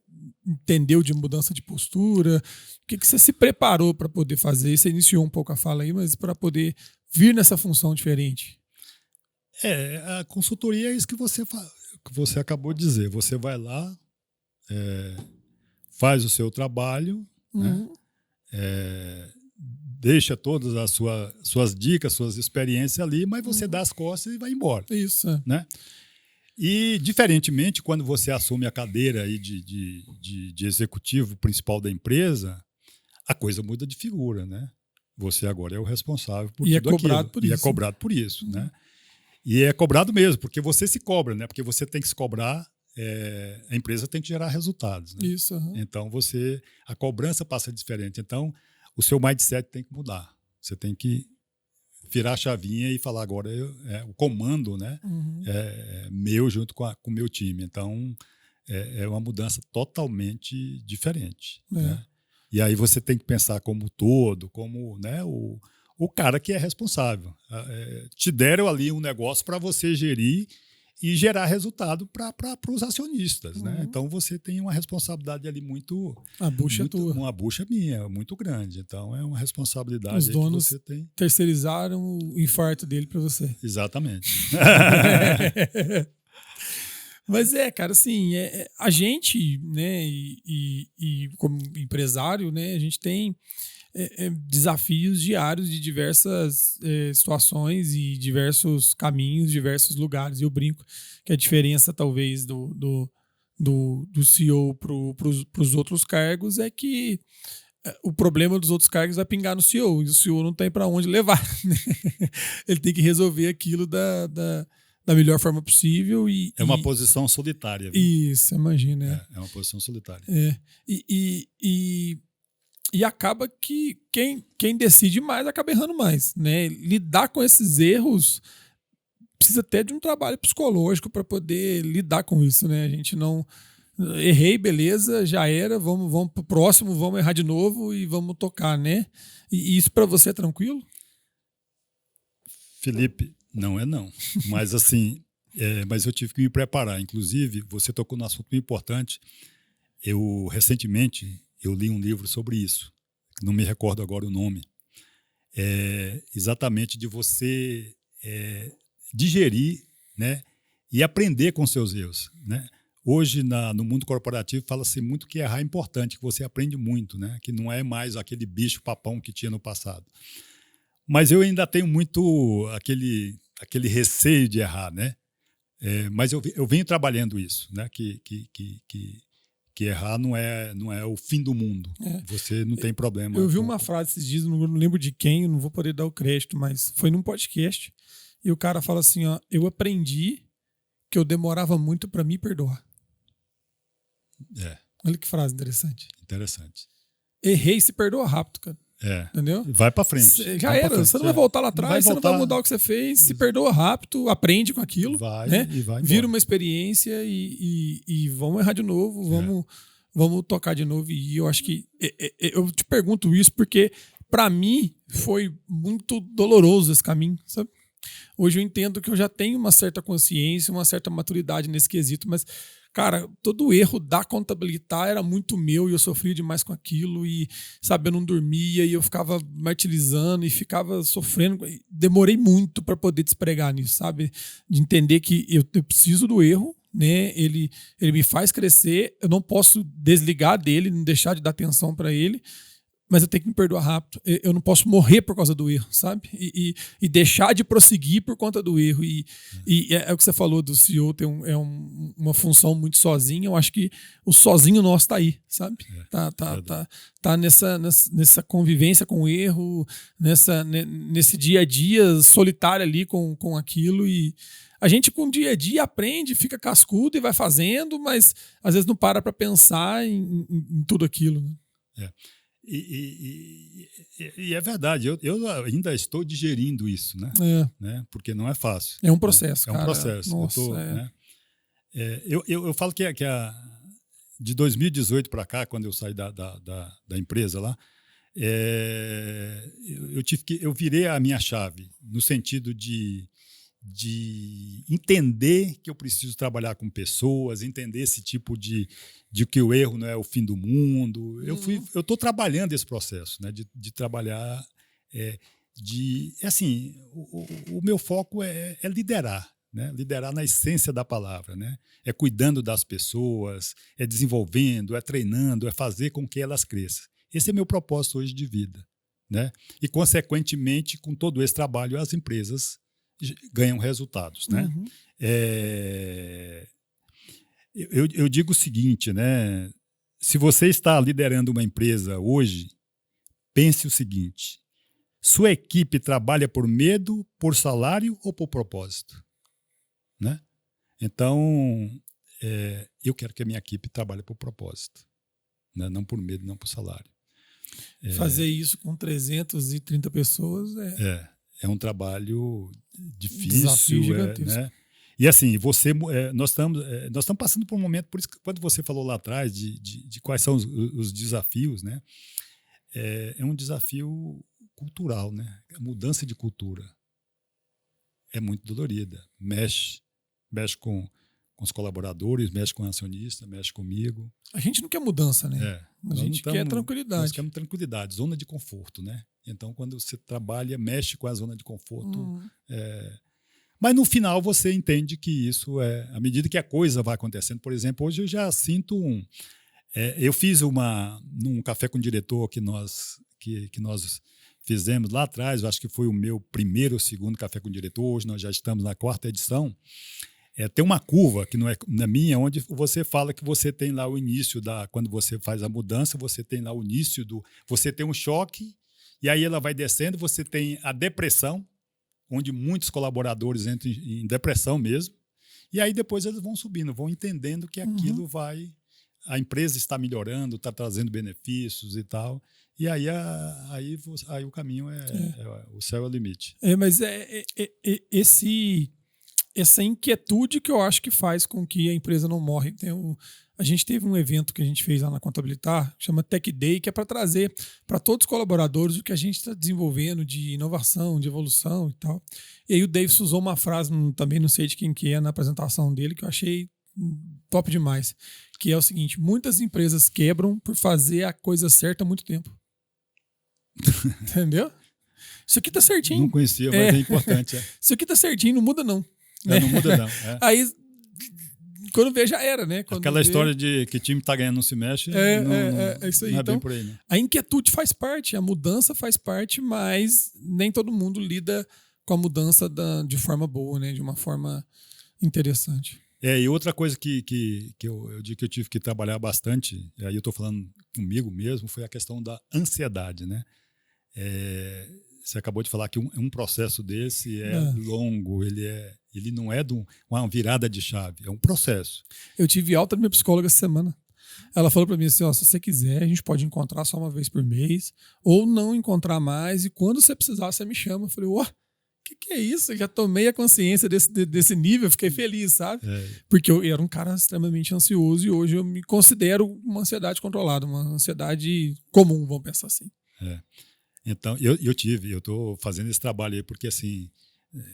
entendeu de mudança de postura? O que você se preparou para poder fazer? Você iniciou um pouco a fala aí, mas para poder vir nessa função diferente. A consultoria é isso que você acabou de dizer. Você vai lá, faz o seu trabalho, né? Deixa todas as suas dicas, suas experiências ali, mas você dá as costas e vai embora. Isso. Né? E, diferentemente, quando você assume a cadeira aí de executivo principal da empresa, a coisa muda de figura, né? Você agora é o responsável por tudo aquilo. E é cobrado por isso. Né? E é cobrado mesmo, porque você se cobra, né? Porque você tem que se cobrar, a empresa tem que gerar resultados. Né? Isso. Então, a cobrança passa diferente. Então, o seu mindset tem que mudar. Você tem que virar a chavinha e falar agora o comando, né? É meu junto com o meu time. Então, é uma mudança totalmente diferente. Né? E aí você tem que pensar como todo, como, né, o cara que é responsável. Te deram ali um negócio para você gerir e gerar resultado para os acionistas. Né? Então, você tem uma responsabilidade ali muito... A bucha é tua. Uma bucha minha, muito grande. Então, é uma responsabilidade os donos que você tem. Terceirizaram o infarto dele para você. Exatamente. Mas cara, assim, a gente, né, e como empresário, né, a gente tem desafios diários de diversas situações e diversos caminhos, diversos lugares. E eu brinco que a diferença, talvez, do CEO para os outros cargos é que o problema dos outros cargos vai pingar no CEO, e o CEO não tem para onde levar. Né? Ele tem que resolver aquilo da melhor forma possível. É uma posição solitária. Viu? Isso, imagina. É uma posição solitária. E acaba que quem decide mais acaba errando mais, né? Lidar com esses erros precisa até de um trabalho psicológico para poder lidar com isso, né? A gente não... Errei, beleza, já era, vamos pro próximo, vamos errar de novo e vamos tocar, né? E isso para você é tranquilo? Felipe, não é não. Mas assim, mas eu tive que me preparar. Inclusive, você tocou num assunto muito importante. Recentemente, eu li um livro sobre isso. Não me recordo agora o nome. Exatamente de você digerir, né, e aprender com seus erros, né? Hoje, no mundo corporativo, fala-se muito que errar é importante, que você aprende muito, né? Que não é mais aquele bicho papão que tinha no passado. Mas eu ainda tenho muito aquele receio de errar, né? Mas eu venho trabalhando isso, né? Que errar não é o fim do mundo. Você não tem problema. Eu vi uma frase esses dias, não lembro de quem, não vou poder dar o crédito, mas foi num podcast, e o cara fala assim, ó, eu aprendi que eu demorava muito para me perdoar. Olha que frase interessante. Interessante. Errei, se perdoa rápido, cara. Entendeu? Vai pra frente. Já era. Você não vai voltar lá atrás, você não vai mudar o que você fez. Se perdoa rápido, aprende com aquilo. Né? E vai vira uma experiência e vamos errar de novo, vamos tocar de novo. E eu acho que... Eu te pergunto isso porque, para mim, foi muito doloroso esse caminho, sabe? Hoje eu entendo que eu já tenho uma certa consciência, uma certa maturidade nesse quesito, mas, cara, todo o erro da contabilitar era muito meu e eu sofria demais com aquilo e, sabe, eu não dormia e eu ficava martirizando e ficava sofrendo. Demorei muito para poder despregar nisso, sabe? De entender que eu preciso do erro, né? Ele me faz crescer, eu não posso desligar dele, não deixar de dar atenção para ele, mas eu tenho que me perdoar rápido. Eu não posso morrer por causa do erro, sabe? E deixar de prosseguir por conta do erro. E é o que você falou do CEO ter uma função muito sozinha. Eu acho que o sozinho nosso tá aí, sabe? Tá nessa convivência com o erro, nesse dia a dia solitário ali com aquilo. E a gente com o dia a dia aprende, fica cascudo e vai fazendo, mas às vezes não para pensar em tudo aquilo, né? E é verdade, eu ainda estou digerindo isso, né? Porque não é fácil. É um processo, cara. É um processo. Nossa, eu falo que de 2018 para cá, quando eu saí da empresa lá, eu virei a minha chave, no sentido de entender que eu preciso trabalhar com pessoas, entender esse tipo de que o erro não é o fim do mundo. Eu estou trabalhando esse processo, né, de trabalhar, assim, o meu foco é liderar, né, liderar na essência da palavra, né, é cuidando das pessoas, é desenvolvendo, é treinando, é fazer com que elas cresçam. Esse é meu propósito hoje de vida, né, e consequentemente, com todo esse trabalho, as empresas ganham resultados, né? Eu digo o seguinte, né? Se você está liderando uma empresa hoje, pense o seguinte: sua equipe trabalha por medo, por salário ou por propósito, né? Então, eu quero que a minha equipe trabalhe por propósito, né? Não por medo, não por salário. Fazer isso com 330 pessoas é um trabalho difícil, desafio gigantesco. Né? E assim, nós estamos passando por um momento, por isso que quando você falou lá atrás de quais são os desafios, né? É um desafio cultural, né? A mudança de cultura é muito dolorida, mexe com os colaboradores, mexe com o acionista, mexe comigo. A gente não quer mudança, né? A gente quer tranquilidade. Nós queremos tranquilidade, zona de conforto, né? Então, quando você trabalha, mexe com a zona de conforto. Mas no final você entende que isso à medida que a coisa vai acontecendo. Por exemplo, hoje eu já sinto eu fiz num café com o diretor que nós fizemos lá atrás, eu acho que foi o meu primeiro ou segundo café com o diretor, hoje nós já estamos na 4ª edição. Tem uma curva, que não é na minha, onde você fala que você tem lá o início quando você faz a mudança, você tem lá o início você tem um choque, e aí ela vai descendo, você tem a depressão, onde muitos colaboradores entram em depressão mesmo, e aí depois eles vão subindo, vão entendendo que aquilo a empresa está melhorando, está trazendo benefícios e tal, e aí o caminho o céu é o limite. Mas essa inquietude que eu acho que faz com que a empresa não morre. A gente teve um evento que a gente fez lá na Contabilitar, chama Tech Day, que é para trazer para todos os colaboradores o que a gente está desenvolvendo de inovação, de evolução e tal. E aí o Davis usou uma frase, também não sei de quem que é, na apresentação dele, que eu achei top demais, que é o seguinte: muitas empresas quebram por fazer a coisa certa há muito tempo. Entendeu? Isso aqui tá certinho. Não conhecia, mas é importante. Isso aqui tá certinho, não muda não. Não muda não. Aí, quando vê, já era, né? Quando aquela história de que time tá ganhando não se mexe, é isso aí. Não é então, bem por aí, né? A inquietude faz parte, a mudança faz parte, mas nem todo mundo lida com a mudança de forma boa, né? De uma forma interessante. E outra coisa que eu digo que eu tive que trabalhar bastante, e aí eu estou falando comigo mesmo, foi a questão da ansiedade, né? Você acabou de falar que um processo desse é longo, ele não é uma virada de chave, é um processo. Eu tive alta da minha psicóloga essa semana. Ela falou para mim assim, se você quiser, a gente pode encontrar só uma vez por mês, ou não encontrar mais, e quando você precisar, você me chama. Eu falei, que é isso? Eu já tomei a consciência desse nível, fiquei feliz, sabe? Porque eu era um cara extremamente ansioso e hoje eu me considero uma ansiedade controlada, uma ansiedade comum, vamos pensar assim. Então, eu estou fazendo esse trabalho aí porque, assim,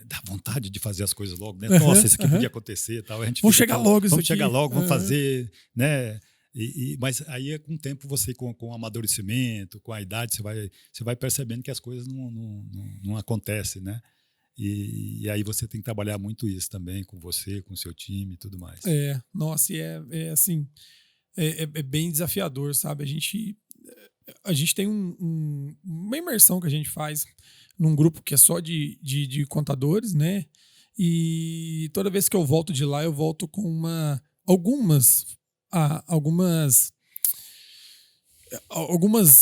dá vontade de fazer as coisas logo, né? Nossa, isso aqui podia acontecer e tal. Vamos chegar logo, vamos chegar logo, vamos fazer, né? Mas aí, com o tempo, você, com o amadurecimento, com a idade, você vai percebendo que as coisas não acontecem, né? E aí você tem que trabalhar muito isso também com você, com o seu time e tudo mais. Nossa, assim, é bem desafiador, sabe? A gente tem uma imersão que a gente faz num grupo que é só de contadores, né? E toda vez que eu volto de lá, eu volto com algumas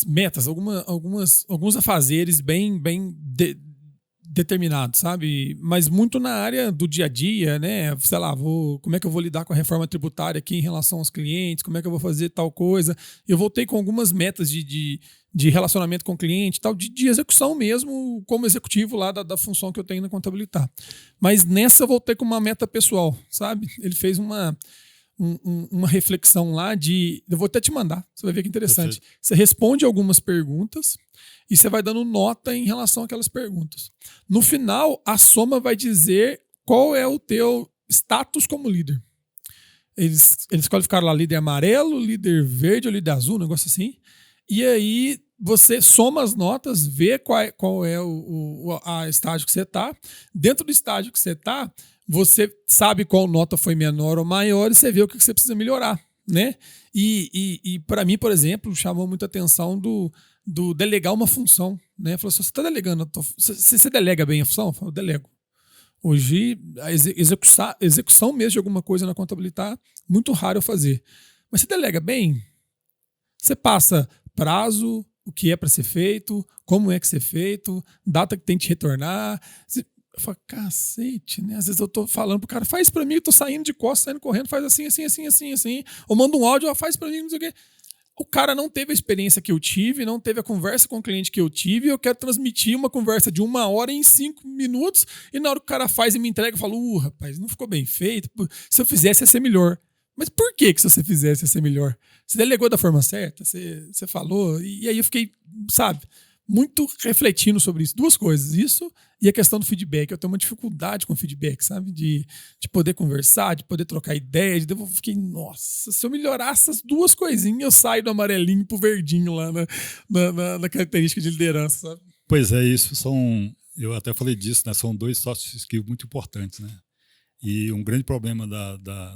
metas, alguns afazeres bem determinados, sabe? Mas muito na área do dia a dia, né? Sei lá, como é que eu vou lidar com a reforma tributária aqui em relação aos clientes, como é que eu vou fazer tal coisa. Eu voltei com algumas metas de relacionamento com o cliente, tal, de execução mesmo, como executivo lá da função que eu tenho na Contabilitar. Mas nessa eu voltei com uma meta pessoal, sabe? Ele fez uma reflexão lá eu vou até te mandar, você vai ver que interessante. Perfeito. Você responde algumas perguntas e você vai dando nota em relação àquelas perguntas. No final, a soma vai dizer qual é o teu status como líder. Eles qualificaram lá líder amarelo, líder verde ou líder azul, um negócio assim. E aí você soma as notas, vê qual é a estágio que você está. Dentro do estágio que você está, você sabe qual nota foi menor ou maior e você vê o que você precisa melhorar, né? E para mim, por exemplo, chamou muita atenção do delegar uma função, né? Falou assim, você está delegando, você delega bem a função? Eu falo, delego. Hoje, a execução mesmo de alguma coisa na Contabilitar, muito raro eu fazer. Mas você delega bem? Você passa prazo, o que é para ser feito, como é que ser feito, data que tem que retornar. Eu falo, cacete, né? Às vezes eu tô falando pro cara, faz pra mim, eu tô saindo de costas, saindo correndo, faz assim. Ou manda um áudio, faz pra mim, não sei o quê. O cara não teve a experiência que eu tive, não teve a conversa com o cliente que eu tive, e eu quero transmitir uma conversa de 1 hora em 5 minutos, e na hora que o cara faz e me entrega, eu falo, rapaz, não ficou bem feito, se eu fizesse ia ser melhor. Mas por que se você fizesse ia ser melhor? Você delegou da forma certa, você falou, e aí eu fiquei, sabe, muito refletindo sobre isso. 2 coisas, isso e a questão do feedback. Eu tenho uma dificuldade com feedback, sabe? De poder conversar, de poder trocar ideias. Eu fiquei, nossa, se eu melhorar essas 2 coisinhas, eu saio do amarelinho pro verdinho lá na característica de liderança, sabe? Pois é, isso eu até falei disso, né? São 2 soft skills muito importantes, né? E um grande problema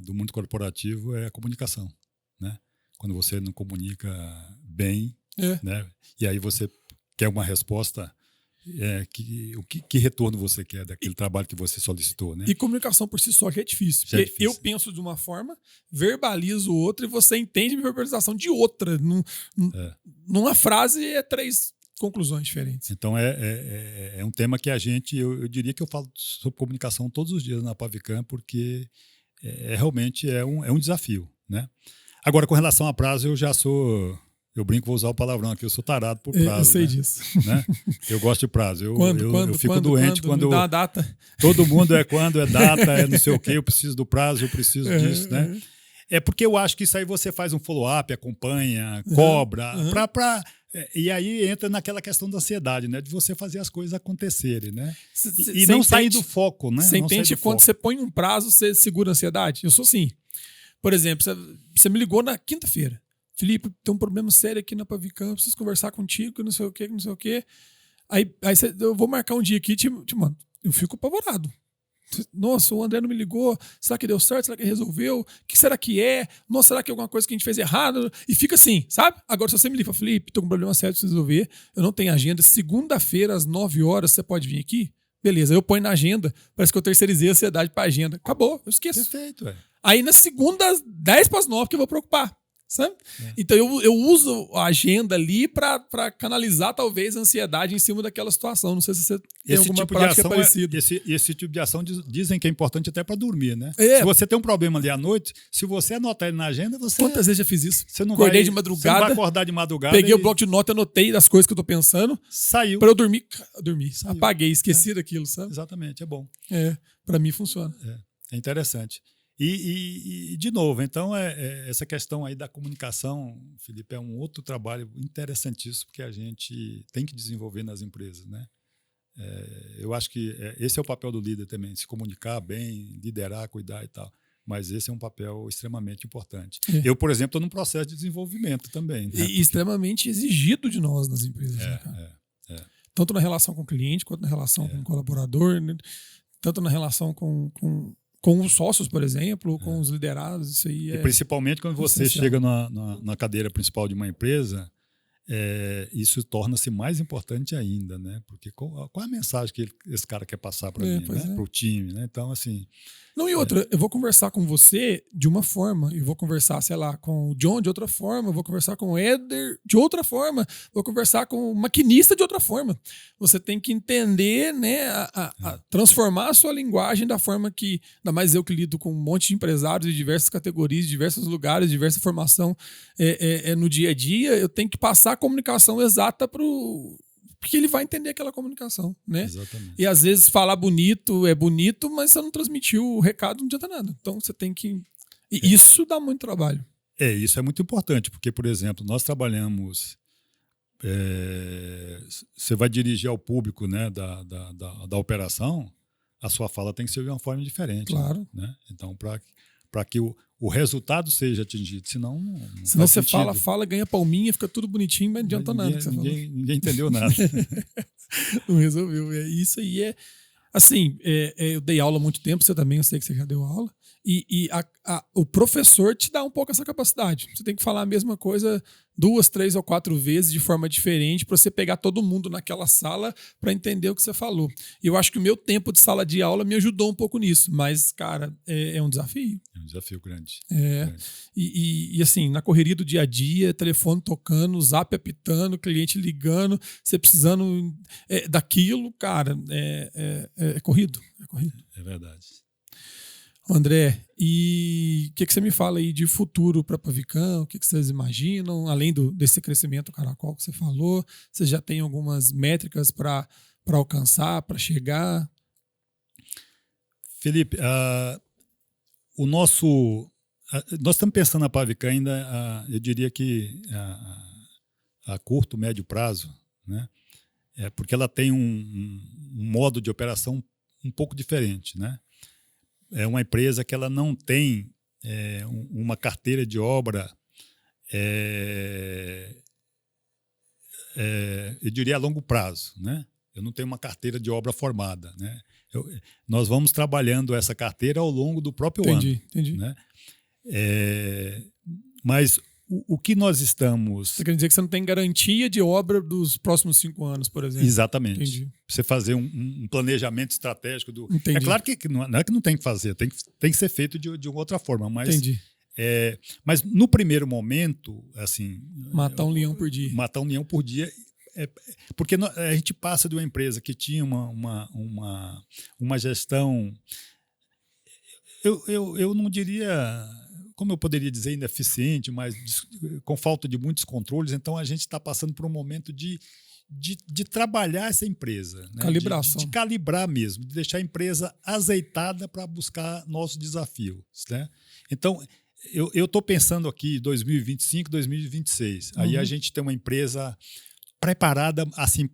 do mundo corporativo é a comunicação, né? Quando você não comunica bem, né? E aí você quer uma resposta, que retorno você quer daquele trabalho que você solicitou, né? E comunicação por si só já é difícil. Já é difícil. Eu penso de uma forma, verbalizo outra e você entende minha verbalização de outra. Numa frase é 3 conclusões diferentes. Então, é um tema que eu diria que eu falo sobre comunicação todos os dias na Pavicam, porque realmente é um desafio, né? Agora, com relação a prazo, eu brinco, vou usar o palavrão aqui, eu sou tarado por prazo. Eu sei né? disso. Né? Eu gosto de prazo. Eu fico quando, doente quando me dá uma data. Todo mundo quando, é data, é não sei o quê, eu preciso do prazo, eu preciso disso, né? É porque eu acho que isso aí você faz um follow-up, acompanha, cobra, e aí entra naquela questão da ansiedade, né? De você fazer as coisas acontecerem, né? E não sair do foco, né? Você entende que quando você põe um prazo, você segura a ansiedade? Eu sou assim. Por exemplo, você me ligou na quinta-feira. Felipe, tem um problema sério aqui na Pavicam, preciso conversar contigo, não sei o quê. Aí eu vou marcar um dia aqui e te mando. Eu fico apavorado. Nossa, o André não me ligou. Será que deu certo? Será que resolveu? O que será que é? Nossa, será que é alguma coisa que a gente fez errado? E fica assim, sabe? Agora, se você me liga e fala, Felipe, tô com um problema sério, preciso resolver. Eu não tenho agenda. Segunda-feira, às 9 horas, você pode vir aqui? Beleza, eu ponho na agenda. Parece que eu terceirizei a ansiedade pra agenda. Acabou, eu esqueço. Perfeito, Aí na segunda, às 10 para as 9, que eu vou preocupar. Sabe? Então eu uso a agenda ali para canalizar talvez a ansiedade em cima daquela situação. Não sei se você tem alguma tipo prática parecida. Esse tipo de ação dizem que é importante até para dormir, né? Se você tem um problema ali à noite, se você anotar ele na agenda, você... Quantas vezes já fiz isso? Você não Acordei vai, de madrugada. Você não vai acordar de madrugada. Peguei o bloco de nota, anotei as coisas que eu tô pensando. Saiu. Para eu dormir. Saiu. Apaguei, esqueci daquilo, sabe? Exatamente, é bom. Para mim funciona. É interessante. E de novo, então, essa questão aí da comunicação, Felipe, é um outro trabalho interessantíssimo que a gente tem que desenvolver nas empresas, né? Eu acho que esse é o papel do líder também, se comunicar bem, liderar, cuidar e tal. Mas esse é um papel extremamente importante. Eu, por exemplo, estou num processo de desenvolvimento também. Né? E extremamente exigido de nós nas empresas. Né, cara? Tanto na relação com o cliente, quanto na relação com o colaborador, né? Tanto na relação com os sócios, por exemplo, com os liderados, isso aí E principalmente quando você chega na cadeira principal de uma empresa, isso torna-se mais importante ainda, né? Porque qual é a mensagem que esse cara quer passar para mim, né? Para o time, né? Então, assim... Não, e outra, eu vou conversar com você de uma forma, eu vou conversar, sei lá, com o John de outra forma, eu vou conversar com o Éder de outra forma, vou conversar com o maquinista de outra forma. Você tem que entender, né, a transformar a sua linguagem da forma que, ainda mais eu que lido com um monte de empresários de diversas categorias, de diversos lugares, diversa formação no dia a dia, eu tenho que passar a comunicação exata porque ele vai entender aquela comunicação, né? Exatamente. E às vezes falar bonito é bonito, mas você não transmitiu o recado, não adianta nada. Então você tem que... E isso dá muito trabalho. Isso é muito importante, porque, por exemplo, nós trabalhamos... você vai dirigir ao público, né, da operação, a sua fala tem que ser de uma forma diferente. Claro. Né? Então, para que o resultado seja atingido, senão senão você fala, ganha palminha, fica tudo bonitinho, mas não adianta nada. Ninguém entendeu nada. Não resolveu. Isso aí é... Assim, eu dei aula há muito tempo, você também, eu sei que você já deu aula, e o professor te dá um pouco essa capacidade. Você tem que falar a mesma coisa 2, 3 ou 4 vezes de forma diferente para você pegar todo mundo naquela sala para entender o que você falou. E eu acho que o meu tempo de sala de aula me ajudou um pouco nisso, mas, cara, é um desafio. É um desafio grande. E assim, na correria do dia a dia, telefone tocando, zap apitando, cliente ligando, você precisando daquilo, cara, é corrido. É corrido. É verdade. André, e o que você me fala aí de futuro para a Pavicam? O que vocês imaginam? Além desse crescimento caracol que você falou, você já tem algumas métricas para alcançar, para chegar? Felipe, nós estamos pensando na Pavicam ainda, eu diria que a curto, médio prazo, né? Porque ela tem um modo de operação um pouco diferente, né? É uma empresa que ela não tem uma carteira de obra, eu diria a longo prazo, né? Eu não tenho uma carteira de obra formada, né? Nós vamos trabalhando essa carteira ao longo do próprio ano. Entendi. Né? Mas o que nós estamos... Você quer dizer que você não tem garantia de obra dos próximos 5 anos, por exemplo? Exatamente. Entendi. Você fazer um planejamento estratégico. Entendi. É claro que não é que não tem que fazer, tem que ser feito de uma outra forma. Mas, entendi. Mas no primeiro momento, assim... Matar um leão por dia. Matar um leão por dia porque a gente passa de uma empresa que tinha uma gestão, eu não diria, como eu poderia dizer, ineficiente, mas com falta de muitos controles. Então, a gente está passando por um momento de trabalhar essa empresa. Né? Calibração. De calibrar mesmo, de deixar a empresa azeitada para buscar novos desafios. Né? Então, eu estou pensando aqui 2025, 2026. Aí a gente tem uma empresa preparada assim,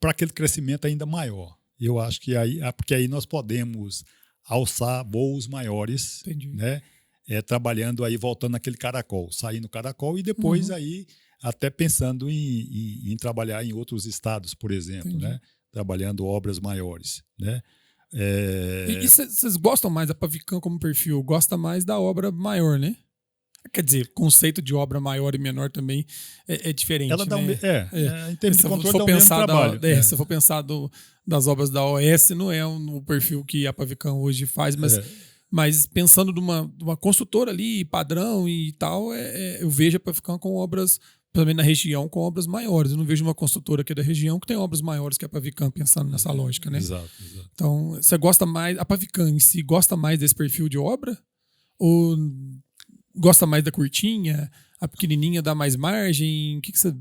para aquele crescimento ainda maior. Eu acho que porque aí nós podemos alçar voos maiores, né? Trabalhando aí, voltando naquele caracol, saindo caracol e depois aí até pensando em trabalhar em outros estados, por exemplo, né? Trabalhando obras maiores, né? E vocês gostam mais da Pavicam como perfil? Gosta mais da obra maior, né? Quer dizer, conceito de obra maior e menor também é diferente. Ela dá né? Em termos de controle, dá o mesmo trabalho. Se eu for pensar das obras da OS, não é o perfil que a Pavicam hoje faz, mas pensando numa construtora ali, padrão e tal, eu vejo a Pavicam com obras, pelo menos na região, com obras maiores. Eu não vejo uma construtora aqui da região que tem obras maiores que a Pavicam, pensando nessa lógica, né? Exato. Então, você gosta mais, a Pavicam em si, gosta mais desse perfil de obra? Ou gosta mais da curtinha? A pequenininha dá mais margem? O que você...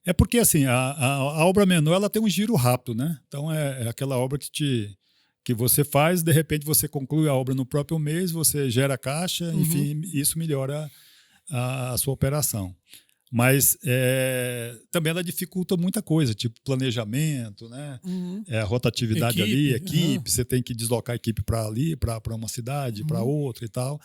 É porque, assim, a obra menor, ela tem um giro rápido, né? Então, é aquela obra que você faz, de repente você conclui a obra no próprio mês, você gera caixa, enfim, isso melhora a sua operação. Mas também ela dificulta muita coisa, tipo planejamento, né? A rotatividade equipe, você tem que deslocar a equipe para ali, para uma cidade, para outra e tal.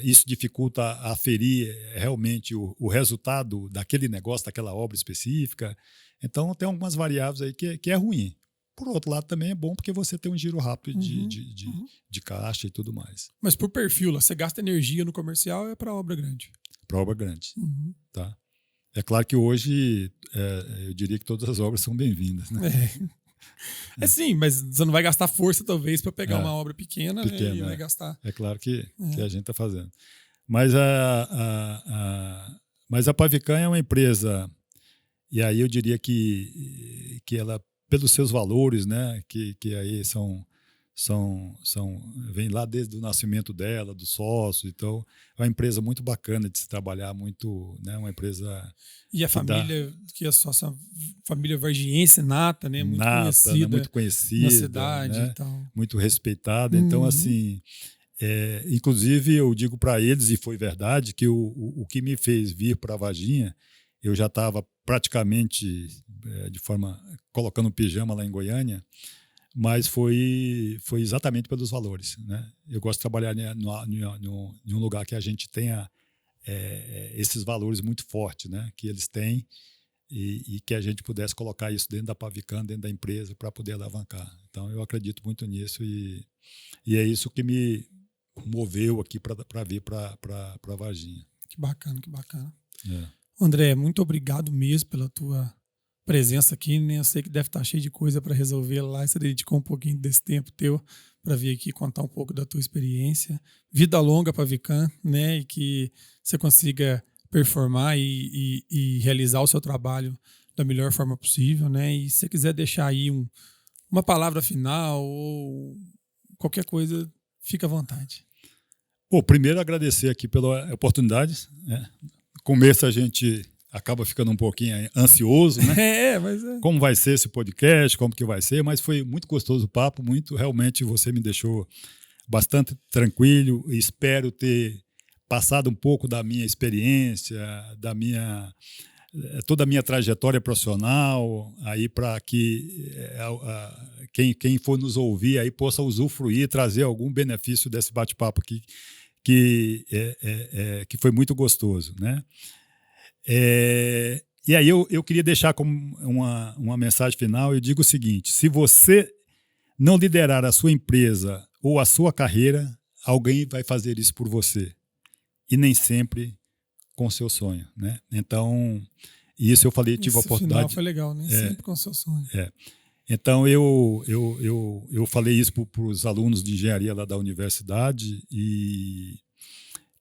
Isso dificulta aferir realmente o resultado daquele negócio, daquela obra específica. Então, tem algumas variáveis aí que é ruim. Por outro lado, também é bom porque você tem um giro rápido de caixa e tudo mais. Mas por perfil, você gasta energia no comercial é para obra grande? Para obra grande. Tá? É claro que hoje eu diria que todas as obras são bem-vindas. Né? Sim, mas você não vai gastar força, talvez, para pegar uma obra pequena, né, e vai gastar. É claro que a gente está fazendo. Mas a Pavicam é uma empresa, e aí eu diria que ela, pelos seus valores, né, que aí vem lá desde o nascimento dela, dos sócios, então é uma empresa muito bacana de se trabalhar, muito, né, uma empresa... E a família, que é sócia, família vargiense nata, né, muito conhecida, né, muito conhecida na cidade, né, e tal. muito respeitada, então assim, inclusive eu digo para eles, e foi verdade, que o que me fez vir para a Varginha, eu já estava praticamente colocando pijama lá em Goiânia, mas foi exatamente pelos valores. Né? Eu gosto de trabalhar em um lugar que a gente tenha esses valores muito fortes, né? Que eles têm e que a gente pudesse colocar isso dentro da Pavicam, dentro da empresa, para poder alavancar. Então, eu acredito muito nisso e é isso que me moveu aqui para vir para Varginha. Que bacana, que bacana. André, muito obrigado mesmo pela tua presença aqui, né? Eu sei que deve estar cheio de coisa para resolver lá, e você dedicou um pouquinho desse tempo teu para vir aqui contar um pouco da tua experiência. Vida longa para a Pavicam, né? E que você consiga performar e realizar o seu trabalho da melhor forma possível, né? E se você quiser deixar aí uma palavra final ou qualquer coisa, fica à vontade. Bom, primeiro agradecer aqui pela oportunidade. Né? No começo a gente acaba ficando um pouquinho ansioso, né? Mas como vai ser esse podcast, como que vai ser, mas foi muito gostoso o papo, realmente você me deixou bastante tranquilo e espero ter passado um pouco da minha experiência, toda a minha trajetória profissional, aí para que quem for nos ouvir aí possa usufruir, trazer algum benefício desse bate-papo aqui, que foi muito gostoso, né? E aí eu queria deixar como uma mensagem final. Eu digo o seguinte: se você não liderar a sua empresa ou a sua carreira, alguém vai fazer isso por você. E nem sempre com o seu sonho. Né? Então, isso eu falei, tive a oportunidade... Esse final foi legal, nem sempre com o seu sonho. Então, eu falei isso para os alunos de engenharia lá da universidade, e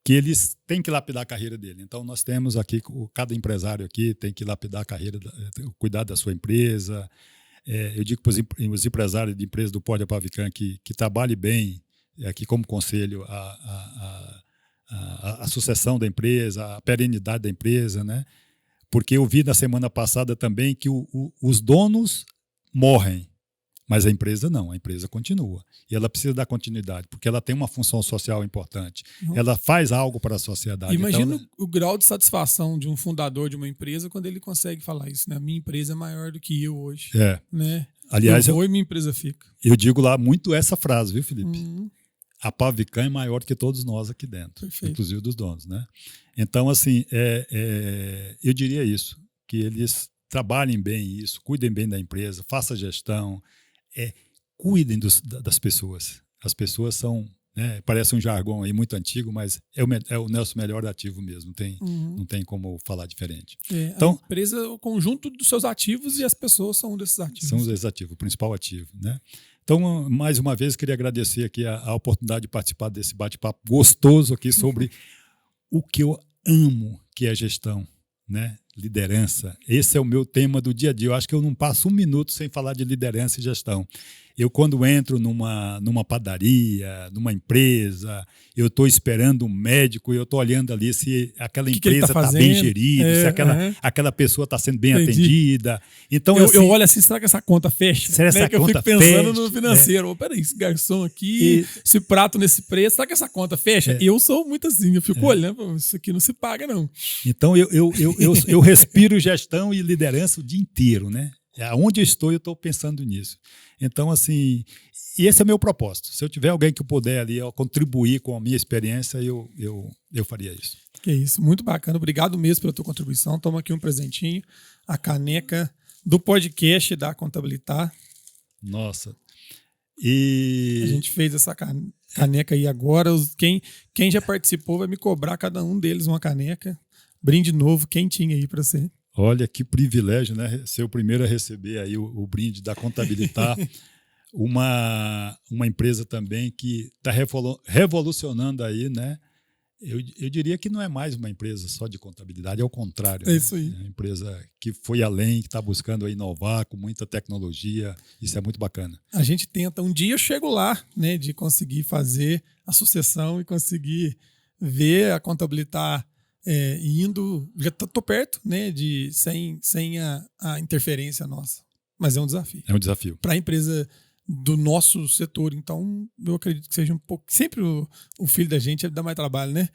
que eles têm que lapidar a carreira dele. Então, nós temos aqui, cada empresário aqui tem que lapidar a carreira, cuidar da sua empresa. Eu digo para os empresários de empresa do Pode Apavican que trabalhem bem, aqui como conselho, a sucessão da empresa, a perenidade da empresa, né? Porque eu vi na semana passada também que os donos morrem, mas a empresa não, a empresa continua. E ela precisa dar continuidade, porque ela tem uma função social importante. Ela faz algo para a sociedade. Imagina então, o grau de satisfação de um fundador de uma empresa quando ele consegue falar isso, né? A minha empresa é maior do que eu hoje. Né? Aliás, eu vou e minha empresa fica. Eu digo lá muito essa frase, viu, Felipe? A Apavican é maior que todos nós aqui dentro, Perfeito. Inclusive dos donos, né? Então, assim, eu diria isso, que eles trabalhem bem isso, cuidem bem da empresa, façam gestão, cuidem das pessoas. As pessoas são, né, parece um jargão aí muito antigo, mas é o nosso melhor ativo mesmo, não tem como falar diferente. Então, a empresa é o conjunto dos seus ativos e as pessoas são um desses ativos. São os ativos, o principal ativo, né? Então, mais uma vez, queria agradecer aqui a oportunidade de participar desse bate-papo gostoso aqui sobre o que eu amo, que é gestão, né? Liderança. Esse é o meu tema do dia a dia. Eu acho que eu não passo um minuto sem falar de liderança e gestão. Eu, quando entro numa padaria, numa empresa, eu estou esperando um médico e eu estou olhando ali se aquela empresa está bem gerida, se aquela pessoa está sendo bem atendida. Então, eu olho assim, será que essa conta fecha? Será que essa conta eu fico pensando no financeiro. Peraí, esse garçom aqui, esse prato nesse preço, será que essa conta fecha? Eu sou muito assim, eu fico olhando, isso aqui não se paga, não. Então, eu respiro gestão e liderança o dia inteiro, né? Aonde eu estou pensando nisso. Então, assim, e esse é o meu propósito. Se eu tiver alguém que eu puder ali contribuir com a minha experiência, eu faria isso. Que isso, muito bacana. Obrigado mesmo pela tua contribuição. Toma aqui um presentinho, a caneca do podcast da Contabilitar. Nossa. E a gente fez essa caneca aí agora. Quem já participou vai me cobrar cada um deles uma caneca. Brinde novo, quentinho aí para você. Olha que privilégio, né? Ser o primeiro a receber aí o brinde da Contabilitar, uma empresa também que está revolucionando aí, né? Eu diria que não é mais uma empresa só de contabilidade, é o contrário. É isso aí. É uma empresa que foi além, que está buscando aí inovar com muita tecnologia. Isso é muito bacana. A gente tenta, um dia eu chego lá, né? De conseguir fazer a sucessão e conseguir ver a Contabilitar indo, já estou perto, né, sem a interferência nossa, mas é um desafio. É um desafio. Para a empresa do nosso setor, então eu acredito que seja um pouco, sempre o filho da gente dá mais trabalho, né?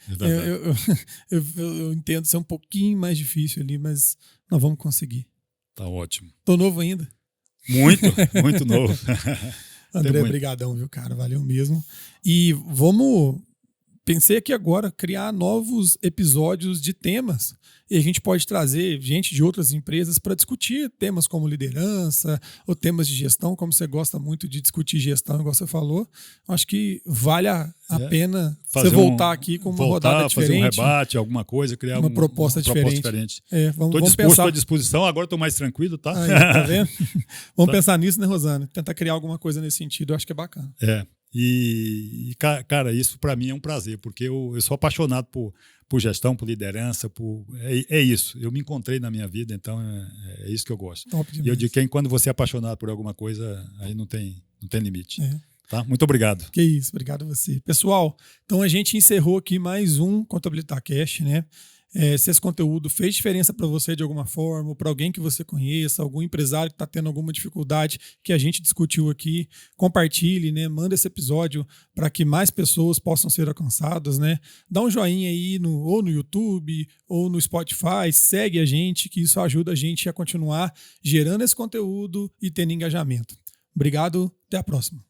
Eu entendo ser um pouquinho mais difícil ali, mas nós vamos conseguir. Tá ótimo. Tô novo ainda. Muito novo. André, brigadão, viu, cara? Valeu mesmo. E pensei aqui agora, criar novos episódios de temas. E a gente pode trazer gente de outras empresas para discutir temas como liderança ou temas de gestão, como você gosta muito de discutir gestão, igual você falou. Acho que vale a pena você voltar aqui com uma rodada diferente. Fazer um rebate, alguma coisa, criar uma proposta diferente. Estou disposto à disposição, agora estou mais tranquilo, tá? Aí, tá vendo? Vamos pensar nisso, né, Rosana? Tentar criar alguma coisa nesse sentido, eu acho que é bacana. E cara, isso para mim é um prazer, porque eu sou apaixonado por gestão, por liderança, é isso. Eu me encontrei na minha vida, então é isso que eu gosto. E eu digo que quando você é apaixonado por alguma coisa, aí não tem limite. Tá? Muito obrigado. Que isso, obrigado a você. Pessoal, então a gente encerrou aqui mais um Contabilitar Cast, né? Se esse conteúdo fez diferença para você de alguma forma, ou para alguém que você conheça, algum empresário que está tendo alguma dificuldade que a gente discutiu aqui, compartilhe, né? Manda esse episódio para que mais pessoas possam ser alcançadas, né? Dá um joinha aí ou no YouTube ou no Spotify, segue a gente, que isso ajuda a gente a continuar gerando esse conteúdo e tendo engajamento. Obrigado, até a próxima.